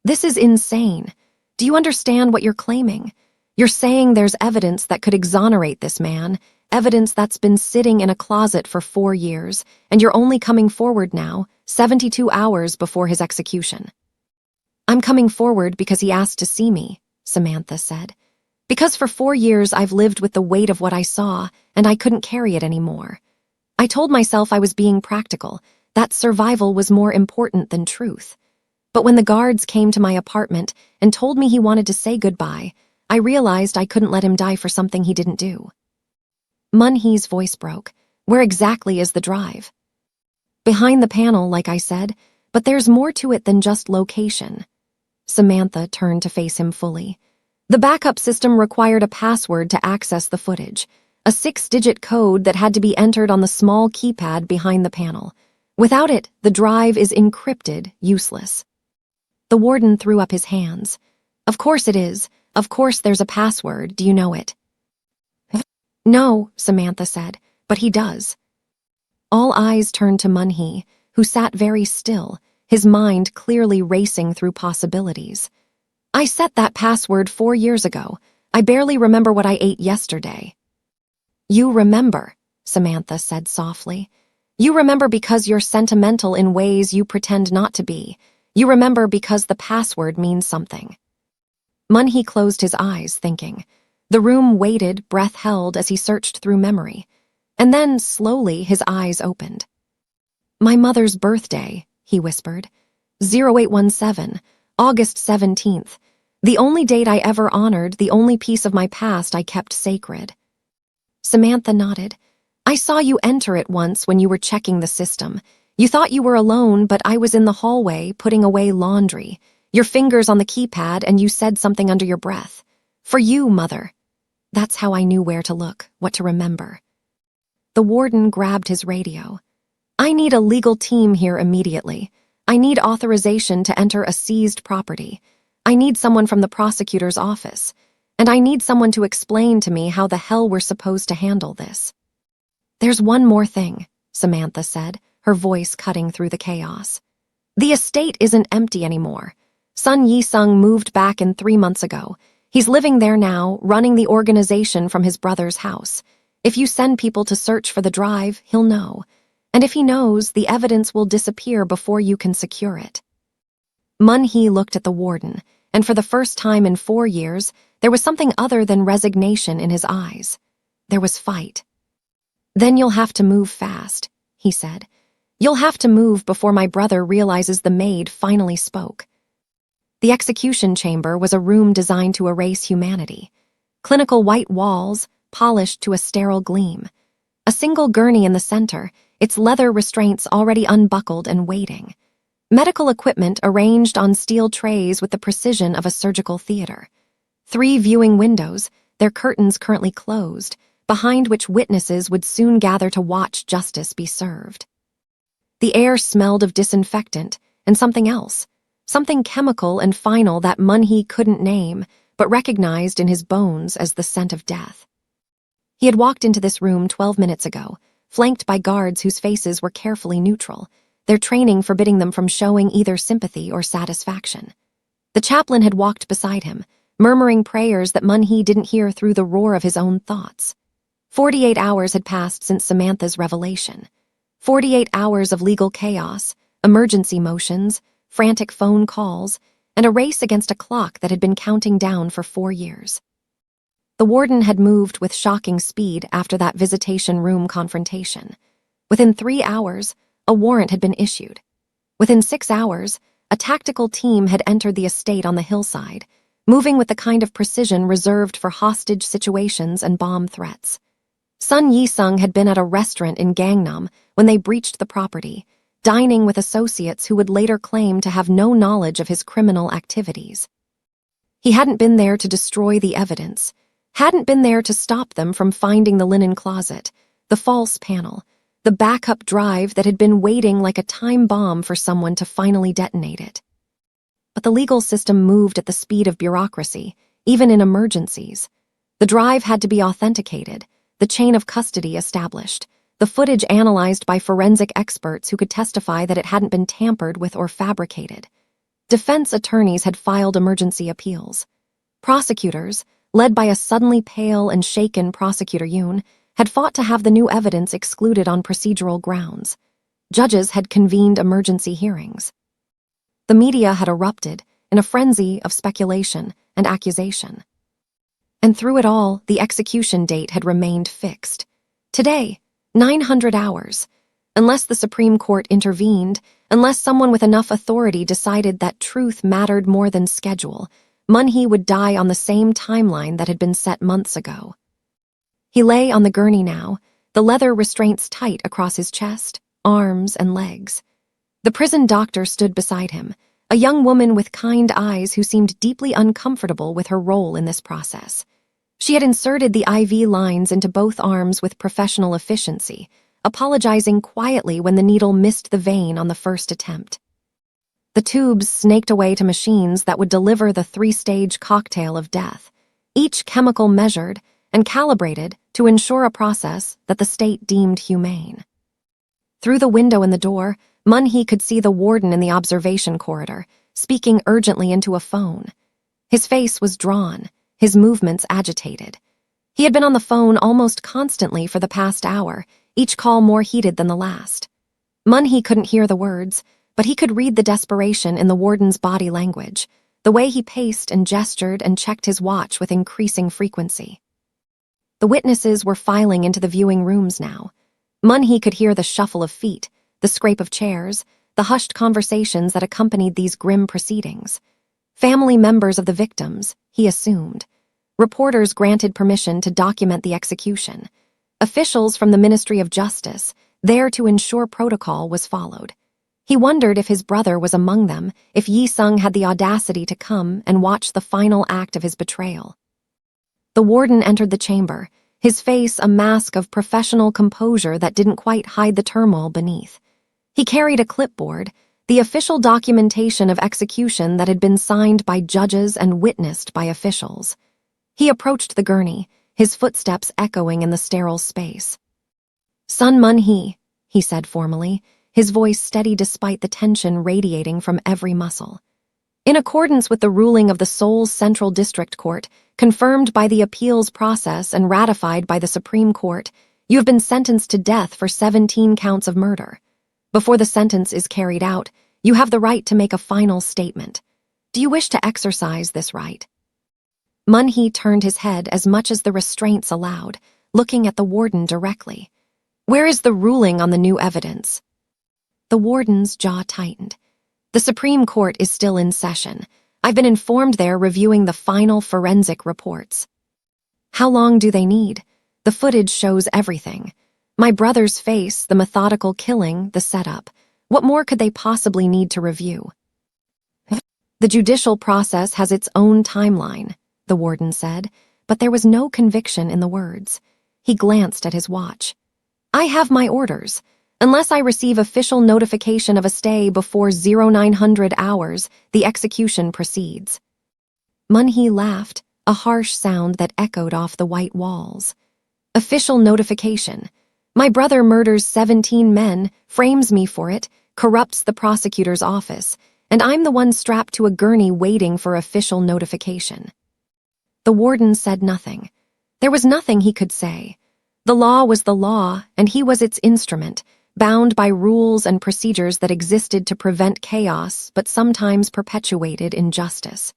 This is insane. Do you understand what you're claiming? You're saying there's evidence that could exonerate this man, evidence that's been sitting in a closet for 4 years, and you're only coming forward now, 72 hours before his execution. I'm coming forward because he asked to see me, Samantha said. Because for 4 years I've lived with the weight of what I saw, and I couldn't carry it anymore. I told myself I was being practical, that survival was more important than truth. But when the guards came to my apartment and told me he wanted to say goodbye, I realized I couldn't let him die for something he didn't do. Mun-hee's voice broke. Where exactly is the drive? Behind the panel, like I said, but there's more to it than just location. Samantha turned to face him fully. The backup system required a password to access the footage, a 6-digit code that had to be entered on the small keypad behind the panel. Without it, the drive is encrypted, useless. The warden threw up his hands. Of course it is. Of course there's a password. Do you know it? No, Samantha said, but he does. All eyes turned to Mun-hee, who sat very still, his mind clearly racing through possibilities. I set that password 4 years ago. I barely remember what I ate yesterday. You remember, Samantha said softly. You remember because you're sentimental in ways you pretend not to be. You remember because the password means something. Mun-hee closed his eyes, thinking. The room waited, breath held as he searched through memory. And then, slowly, his eyes opened. My mother's birthday, he whispered. 0817, August 17th. The only date I ever honored, the only piece of my past I kept sacred. Samantha nodded. I saw you enter it once when you were checking the system. You thought you were alone, but I was in the hallway putting away laundry. Your fingers on the keypad, and you said something under your breath. For you, Mother. That's how I knew where to look, what to remember. The warden grabbed his radio. I need a legal team here immediately. I need authorization to enter a seized property. I need someone from the prosecutor's office. And I need someone to explain to me how the hell we're supposed to handle this. There's one more thing, Samantha said, her voice cutting through the chaos. The estate isn't empty anymore. Sun Yi-sung moved back in 3 months ago. He's living there now, running the organization from his brother's house. If you send people to search for the drive, he'll know. And if he knows, the evidence will disappear before you can secure it. Mun-hee looked at the warden, and for the first time in 4 years, there was something other than resignation in his eyes. There was fight. Then you'll have to move fast, he said. You'll have to move before my brother realizes the maid finally spoke. The execution chamber was a room designed to erase humanity. Clinical white walls, polished to a sterile gleam. A single gurney in the center, its leather restraints already unbuckled and waiting. Medical equipment arranged on steel trays with the precision of a surgical theater. 3 viewing windows, their curtains currently closed, behind which witnesses would soon gather to watch justice be served. The air smelled of disinfectant and something else. Something chemical and final that Mun-hee couldn't name, but recognized in his bones as the scent of death. He had walked into this room 12 minutes ago, flanked by guards whose faces were carefully neutral, their training forbidding them from showing either sympathy or satisfaction. The chaplain had walked beside him, murmuring prayers that Mun-hee didn't hear through the roar of his own thoughts. 48 hours had passed since Samantha's revelation. 48 hours of legal chaos, emergency motions, frantic phone calls, and a race against a clock that had been counting down for 4 years. The warden had moved with shocking speed after that visitation room confrontation. Within 3 hours, a warrant had been issued. Within 6 hours, a tactical team had entered the estate on the hillside, moving with the kind of precision reserved for hostage situations and bomb threats. Sun Yi-sung had been at a restaurant in Gangnam when they breached the property, dining with associates who would later claim to have no knowledge of his criminal activities. He hadn't been there to destroy the evidence, hadn't been there to stop them from finding the linen closet, the false panel, the backup drive that had been waiting like a time bomb for someone to finally detonate it. But the legal system moved at the speed of bureaucracy, even in emergencies. The drive had to be authenticated, the chain of custody established, the footage analyzed by forensic experts who could testify that it hadn't been tampered with or fabricated. Defense attorneys had filed emergency appeals. Prosecutors, led by a suddenly pale and shaken prosecutor Yoon, had fought to have the new evidence excluded on procedural grounds. Judges had convened emergency hearings. The media had erupted in a frenzy of speculation and accusation. And through it all, the execution date had remained fixed. Today, 900 hours. Unless the Supreme Court intervened, unless someone with enough authority decided that truth mattered more than schedule, Mun-hee would die on the same timeline that had been set months ago. He lay on the gurney now, the leather restraints tight across his chest, arms, and legs. The prison doctor stood beside him, a young woman with kind eyes who seemed deeply uncomfortable with her role in this process. She had inserted the IV lines into both arms with professional efficiency, apologizing quietly when the needle missed the vein on the first attempt. The tubes snaked away to machines that would deliver the 3-stage cocktail of death, each chemical measured and calibrated to ensure a process that the state deemed humane. Through the window in the door, Mun-hee could see the warden in the observation corridor, speaking urgently into a phone. His face was drawn, his movements agitated. He had been on the phone almost constantly for the past hour, each call more heated than the last. Mun-hee couldn't hear the words, but he could read the desperation in the warden's body language, the way he paced and gestured and checked his watch with increasing frequency. The witnesses were filing into the viewing rooms now. Mun-hee could hear the shuffle of feet, the scrape of chairs, the hushed conversations that accompanied these grim proceedings. Family members of the victims, he assumed. Reporters granted permission to document the execution. Officials from the Ministry of Justice, there to ensure protocol was followed. He wondered if his brother was among them, if Yi-sung had the audacity to come and watch the final act of his betrayal. The warden entered the chamber, his face a mask of professional composure that didn't quite hide the turmoil beneath. He carried a clipboard, the official documentation of execution that had been signed by judges and witnessed by officials. He approached the gurney, his footsteps echoing in the sterile space. "Son Mun-hee," he said formally, his voice steady despite the tension radiating from every muscle. "In accordance with the ruling of the Seoul Central District Court, confirmed by the appeals process and ratified by the Supreme Court, you have been sentenced to death for 17 counts of murder. Before the sentence is carried out, you have the right to make a final statement. Do you wish to exercise this right?" Mun-hee turned his head as much as the restraints allowed, looking at the warden directly. "Where is the ruling on the new evidence?" The warden's jaw tightened. "The Supreme Court is still in session. I've been informed they're reviewing the final forensic reports." "How long do they need? The footage shows everything. My brother's face, the methodical killing, the setup. What more could they possibly need to review?" "The judicial process has its own timeline," the warden said, but there was no conviction in the words. He glanced at his watch. "I have my orders. Unless I receive official notification of a stay before 0900 hours, the execution proceeds." Mun-hee laughed, a harsh sound that echoed off the white walls. "Official notification. My brother murders 17 men, frames me for it, corrupts the prosecutor's office, and I'm the one strapped to a gurney waiting for official notification." The warden said nothing. There was nothing he could say. The law was the law, and he was its instrument, bound by rules and procedures that existed to prevent chaos but sometimes perpetuated injustice.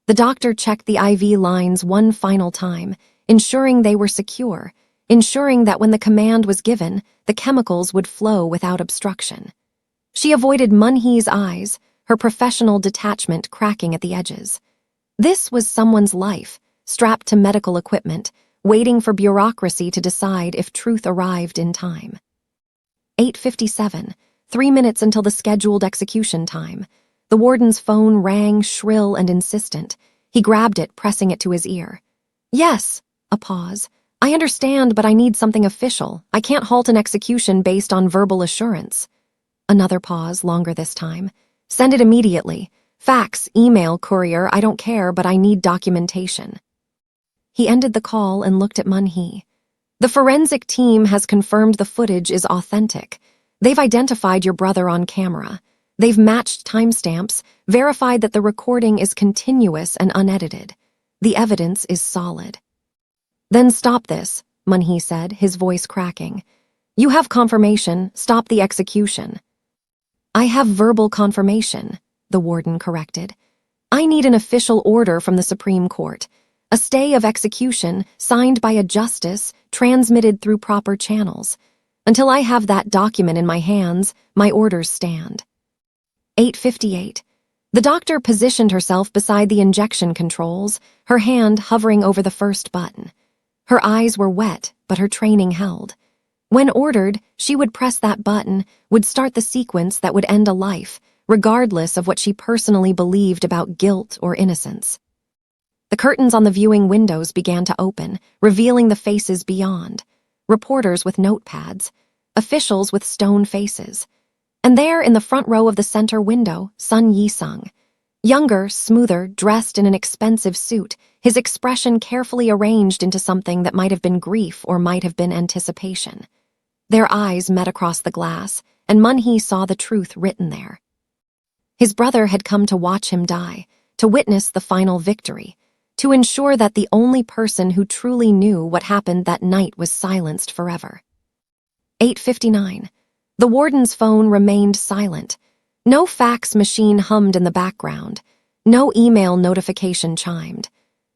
The doctor checked the IV lines one final time, ensuring they were secure, ensuring that when the command was given, the chemicals would flow without obstruction. She avoided Mun-hee's eyes, her professional detachment cracking at the edges. This was someone's life, strapped to medical equipment, waiting for bureaucracy to decide if truth arrived in time. 8:57, 3 minutes until the scheduled execution time. The warden's phone rang, shrill and insistent. He grabbed it, pressing it to his ear. Yes. A pause. I understand, but I need something official. I can't halt an execution based on verbal assurance. Another pause, longer this time. Send it immediately. Fax, email, courier, I don't care, but I need documentation. He ended the call and looked at Mun-hee. The forensic team has confirmed the footage is authentic. They've identified your brother on camera. They've matched timestamps, verified that the recording is continuous and unedited. The evidence is solid. Then stop this, Mun-hee said, his voice cracking. You have confirmation. Stop the execution. I have verbal confirmation, the warden corrected. I need an official order from the Supreme Court. A stay of execution signed by a justice, transmitted through proper channels. Until I have that document in my hands, my orders stand. 8:58. The doctor positioned herself beside the injection controls, her hand hovering over the first button. Her eyes were wet, but her training held. When ordered, she would press that button, would start the sequence that would end a life, regardless of what she personally believed about guilt or innocence. The curtains on the viewing windows began to open, revealing the faces beyond. Reporters with notepads, officials with stone faces. And there, in the front row of the center window, Sun Yi-sung. Younger, smoother, dressed in an expensive suit, his expression carefully arranged into something that might have been grief or might have been anticipation. Their eyes met across the glass, and Mun-hee saw the truth written there. His brother had come to watch him die, to witness the final victory, to ensure that the only person who truly knew what happened that night was silenced forever. 8:59. The warden's phone remained silent. No fax machine hummed in the background. No email notification chimed.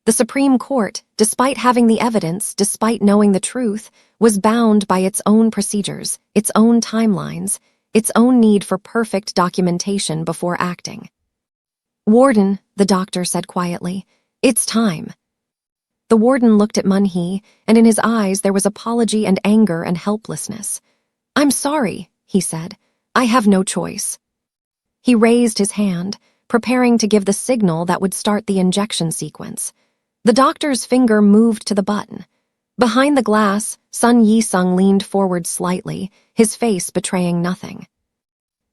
The Supreme Court, despite having the evidence, despite knowing the truth, was bound by its own procedures, its own timelines, its own need for perfect documentation before acting. Warden, the doctor said quietly, it's time. The warden looked at Mun-hee, and in his eyes there was apology and anger and helplessness. I'm sorry, he said. I have no choice. He raised his hand, preparing to give the signal that would start the injection sequence. The doctor's finger moved to the button. Behind the glass, Sun Yi-sung leaned forward slightly, his face betraying nothing.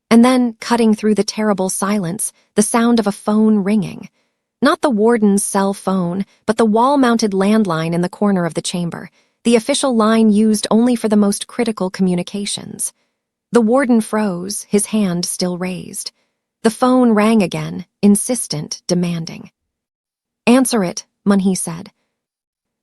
And then, cutting through the terrible silence, the sound of a phone ringing. Not the warden's cell phone, but the wall-mounted landline in the corner of the chamber, the official line used only for the most critical communications. The warden froze, his hand still raised. The phone rang again, insistent, demanding. Answer it, Mun-hee said.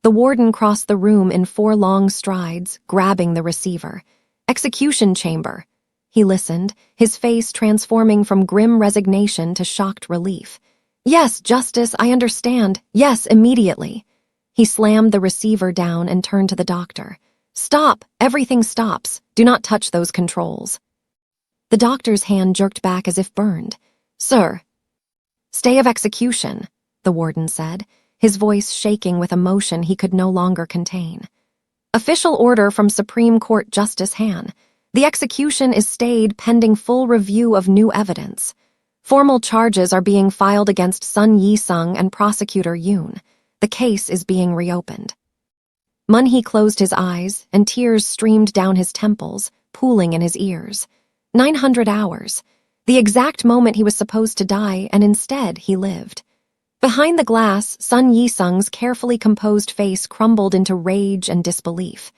The warden crossed the room in 4 long strides, grabbing the receiver. Execution chamber. He listened, his face transforming from grim resignation to shocked relief. Yes, Justice, I understand. Yes, immediately. He slammed the receiver down and turned to the doctor. Stop! Everything stops. Do not touch those controls. The doctor's hand jerked back as if burned. Sir. Stay of execution, the warden said, his voice shaking with emotion he could no longer contain. Official order from Supreme Court Justice Han. The execution is stayed pending full review of new evidence. Formal charges are being filed against Sun Yi-sung and prosecutor Yoon. The case is being reopened. Mun-hee closed his eyes, and tears streamed down his temples, pooling in his ears. 900 hours. The exact moment he was supposed to die, and instead he lived. Behind the glass, Sun Yi-sung's carefully composed face crumbled into rage and disbelief.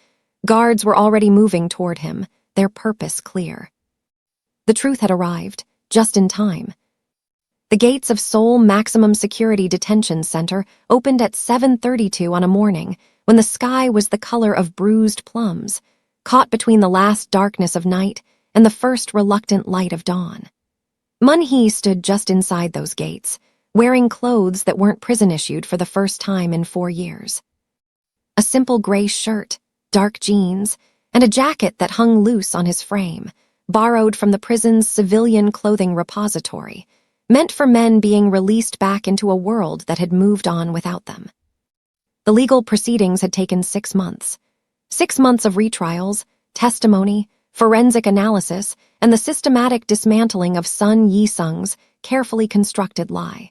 Guards were already moving toward him, their purpose clear. The truth had arrived, just in time. The gates of Seoul Maximum Security Detention Center opened at 7:32 on a morning when the sky was the color of bruised plums, caught between the last darkness of night and the first reluctant light of dawn. Mun-hee stood just inside those gates, wearing clothes that weren't prison-issued for the first time in 4 years. A simple gray shirt, dark jeans, and a jacket that hung loose on his frame, borrowed from the prison's civilian clothing repository, meant for men being released back into a world that had moved on without them. The legal proceedings had taken 6 months. 6 months of retrials, testimony, forensic analysis, and the systematic dismantling of Sun Yi-sung's carefully constructed lie.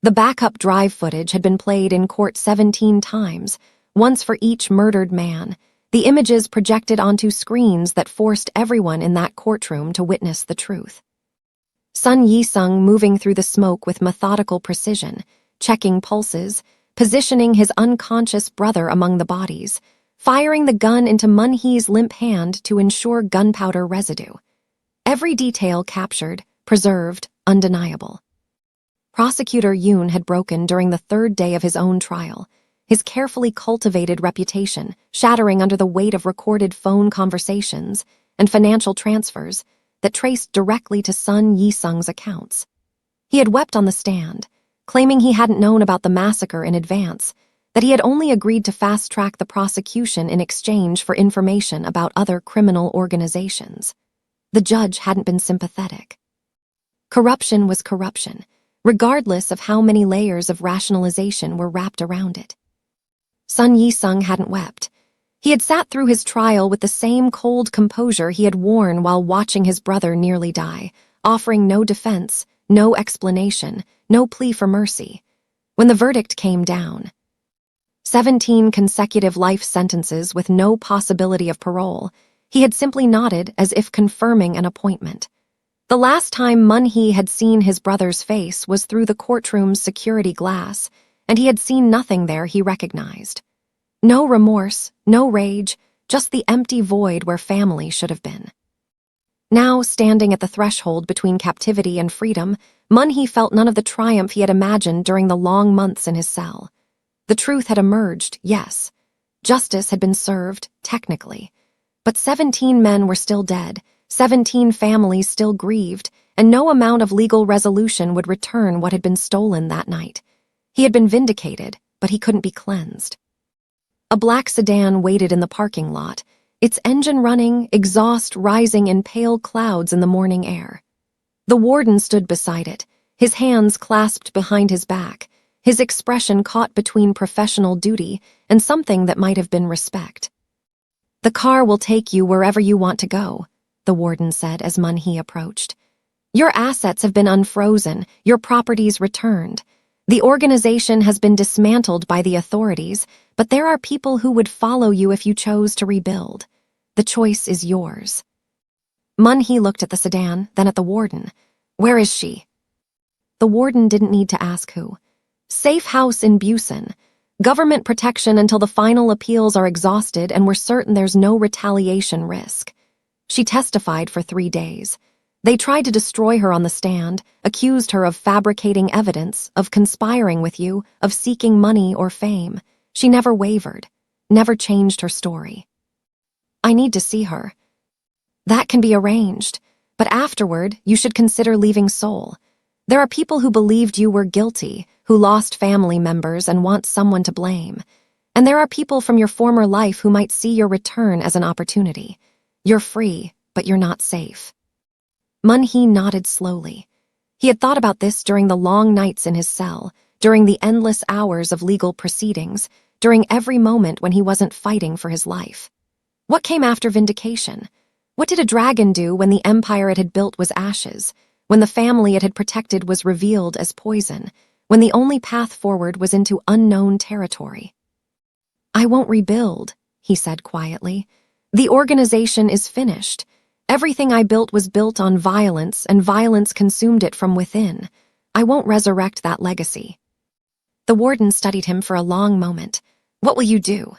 The backup drive footage had been played in court 17 times, once for each murdered man, the images projected onto screens that forced everyone in that courtroom to witness the truth. Sun Yi-sung moving through the smoke with methodical precision, checking pulses, positioning his unconscious brother among the bodies, firing the gun into Mun-hee's limp hand to ensure gunpowder residue. Every detail captured, preserved, undeniable. Prosecutor Yoon had broken during the third day of his own trial, his carefully cultivated reputation shattering under the weight of recorded phone conversations and financial transfers that traced directly to Sun Yi-sung's accounts. He had wept on the stand, claiming he hadn't known about the massacre in advance, that he had only agreed to fast-track the prosecution in exchange for information about other criminal organizations. The judge hadn't been sympathetic. Corruption was corruption, regardless of how many layers of rationalization were wrapped around it. Sun Yi-sung hadn't wept. He had sat through his trial with the same cold composure he had worn while watching his brother nearly die, offering no defense, no explanation, no plea for mercy. When the verdict came down, 17 consecutive life sentences with no possibility of parole, he had simply nodded as if confirming an appointment. The last time Mun-hee had seen his brother's face was through the courtroom's security glass, and he had seen nothing there he recognized. No remorse, no rage, just the empty void where family should have been. Now, standing at the threshold between captivity and freedom, Mun-hee felt none of the triumph he had imagined during the long months in his cell. The truth had emerged, yes. Justice had been served, technically. But 17 men were still dead, 17 families still grieved, and no amount of legal resolution would return what had been stolen that night. He had been vindicated, but he couldn't be cleansed. A black sedan waited in the parking lot, its engine running, exhaust rising in pale clouds in the morning air. The warden stood beside it, his hands clasped behind his back, his expression caught between professional duty and something that might have been respect. "The car will take you wherever you want to go," the warden said as Mun-hee approached. "Your assets have been unfrozen, your properties returned. The organization has been dismantled by the authorities, but there are people who would follow you if you chose to rebuild. The choice is yours." Mun-hee looked at the sedan, then at the warden. "Where is she?" The warden didn't need to ask who. "Safe house in Blasian. Government protection until the final appeals are exhausted and we're certain there's no retaliation risk." She testified for 3 days. They tried to destroy her on the stand, accused her of fabricating evidence, of conspiring with you, of seeking money or fame. She never wavered, never changed her story. "I need to see her." "That can be arranged, but afterward, you should consider leaving Seoul. There are people who believed you were guilty, who lost family members and want someone to blame. And there are people from your former life who might see your return as an opportunity. You're free, but you're not safe." Mun-hee nodded slowly. He had thought about this during the long nights in his cell, during the endless hours of legal proceedings, during every moment when he wasn't fighting for his life. What came after vindication? What did a dragon do when the empire it had built was ashes, when the family it had protected was revealed as poison, when the only path forward was into unknown territory? "I won't rebuild," he said quietly. "The organization is finished. Everything I built was built on violence, and violence consumed it from within. I won't resurrect that legacy." The warden studied him for a long moment. "What will you do?"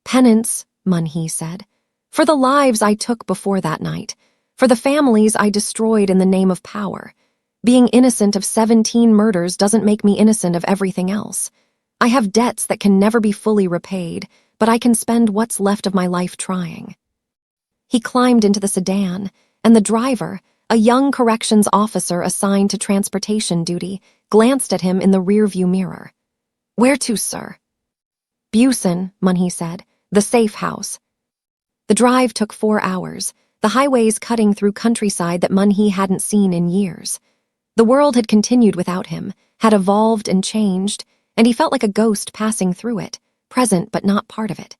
"Penance," Mun-hee said. "For the lives I took before that night, for the families I destroyed in the name of power. Being innocent of 17 murders doesn't make me innocent of everything else. I have debts that can never be fully repaid, but I can spend what's left of my life trying." He climbed into the sedan, and the driver, a young corrections officer assigned to transportation duty, glanced at him in the rearview mirror. "Where to, sir?" "Blasian," Mun-hee said. "The safe house." The drive took 4 hours, the highways cutting through countryside that Mun-hee hadn't seen in years. The world had continued without him, had evolved and changed, and he felt like a ghost passing through it, present but not part of it.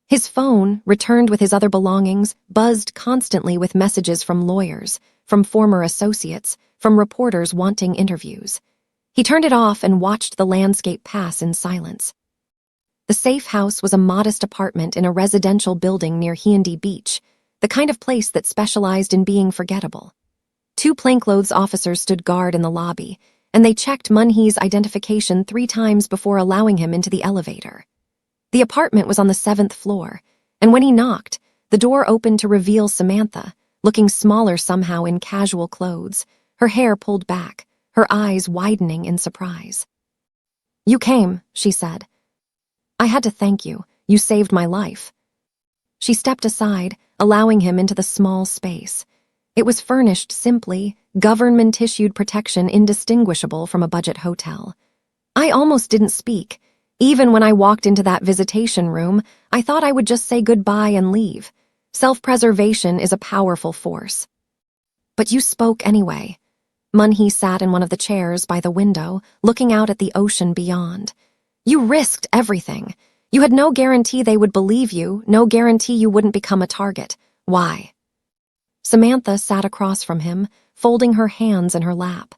His phone, returned with his other belongings, buzzed constantly with messages from lawyers, from former associates, from reporters wanting interviews. He turned it off and watched the landscape pass in silence. The safe house was a modest apartment in a residential building near Hyundai Beach, the kind of place that specialized in being forgettable. 2 plainclothes officers stood guard in the lobby, and they checked Mun-hee's identification 3 times before allowing him into the elevator. The apartment was on the 7th floor, and when he knocked, the door opened to reveal Samantha, looking smaller somehow in casual clothes, her hair pulled back, her eyes widening in surprise. "You came," she said. "I had to thank you. You saved my life." She stepped aside, allowing him into the small space. It was furnished simply, government-issued protection indistinguishable from a budget hotel. I almost didn't speak. Even when I walked into that visitation room, I thought I would just say goodbye and leave. Self-preservation is a powerful force. But you spoke anyway. Mun-hee sat in one of the chairs by the window, looking out at the ocean beyond. You risked everything. You had no guarantee they would believe you, no guarantee you wouldn't become a target. Why? Samantha sat across from him, folding her hands in her lap.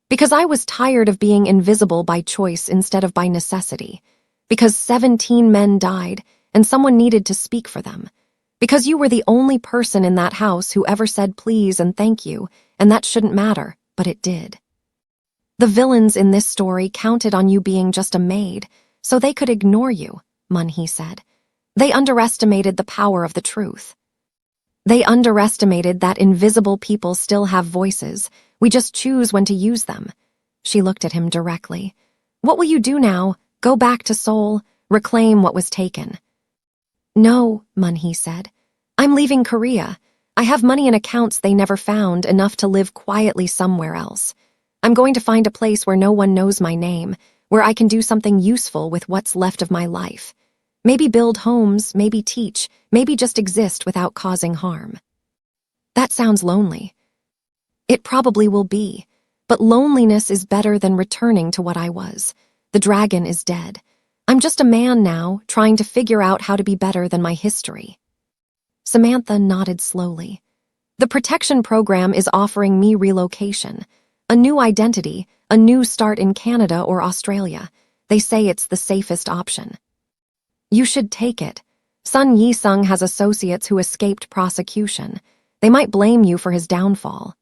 Because I was tired of being invisible by choice instead of by necessity. Because 17 men died, and someone needed to speak for them. Because you were the only person in that house who ever said please and thank you, and that shouldn't matter, but it did. The villains in this story counted on you being just a maid, so they could ignore you, Mun-hee said. They underestimated the power of the truth. They underestimated that invisible people still have voices. We just choose when to use them. She looked at him directly. What will you do now? Go back to Seoul? Reclaim what was taken? No, Mun-hee said. I'm leaving Korea. I have money in accounts they never found, enough to live quietly somewhere else. I'm going to find a place where no one knows my name, where I can do something useful with what's left of my life. Maybe build homes, maybe teach, maybe just exist without causing harm. That sounds lonely. It probably will be, but loneliness is better than returning to what I was. The dragon is dead. I'm just a man now, trying to figure out how to be better than my history. Samantha nodded slowly. The protection program is offering me relocation, a new identity, a new start in Canada or Australia. They say it's the safest option. You should take it. Sun Yi-sung has associates who escaped prosecution. They might blame you for his downfall.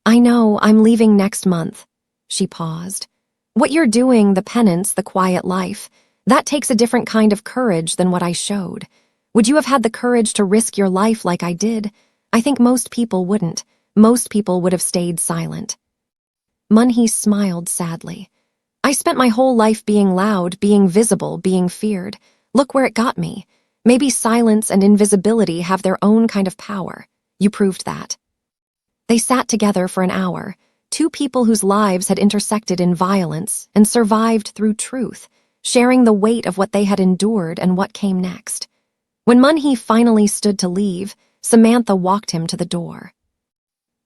I know, I'm leaving next month. She paused. What you're doing, the penance, the quiet life, that takes a different kind of courage than what I showed. Would you have had the courage to risk your life like I did? I think most people wouldn't. Most people would have stayed silent. Mun-hee smiled sadly. I spent my whole life being loud, being visible, being feared. Look where it got me. Maybe silence and invisibility have their own kind of power. You proved that. They sat together for an hour, 2 people whose lives had intersected in violence and survived through truth, sharing the weight of what they had endured and what came next. When Mun-hee finally stood to leave, Samantha walked him to the door.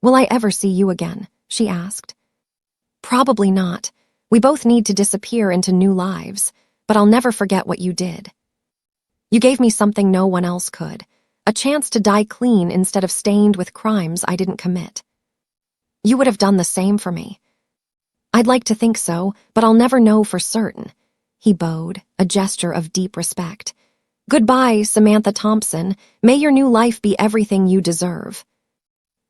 Will I ever see you again? She asked. Probably not. We both need to disappear into new lives, but I'll never forget what you did. You gave me something no one else could, a chance to die clean instead of stained with crimes I didn't commit. You would have done the same for me. I'd like to think so, but I'll never know for certain. He bowed, a gesture of deep respect. Goodbye, Samantha Thompson. May your new life be everything you deserve.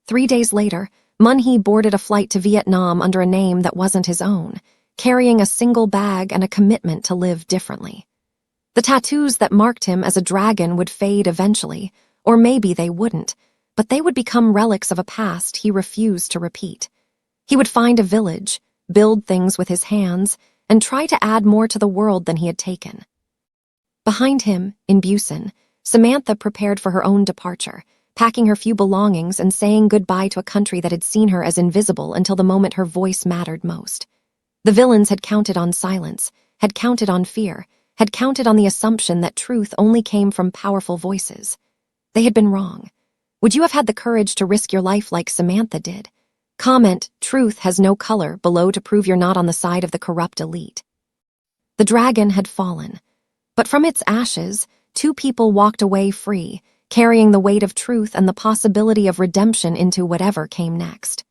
3 days later, Mun-hee boarded a flight to Vietnam under a name that wasn't his own, carrying a single bag and a commitment to live differently. The tattoos that marked him as a dragon would fade eventually, or maybe they wouldn't, but they would become relics of a past he refused to repeat. He would find a village, build things with his hands, and try to add more to the world than he had taken. Behind him, in Busan, Samantha prepared for her own departure, packing her few belongings and saying goodbye to a country that had seen her as invisible until the moment her voice mattered most. The villains had counted on silence, had counted on fear, had counted on the assumption that truth only came from powerful voices. They had been wrong. Would you have had the courage to risk your life like Samantha did? Comment, truth has no color, below to prove you're not on the side of the corrupt elite. The dragon had fallen, but from its ashes, two people walked away free, carrying the weight of truth and the possibility of redemption into whatever came next.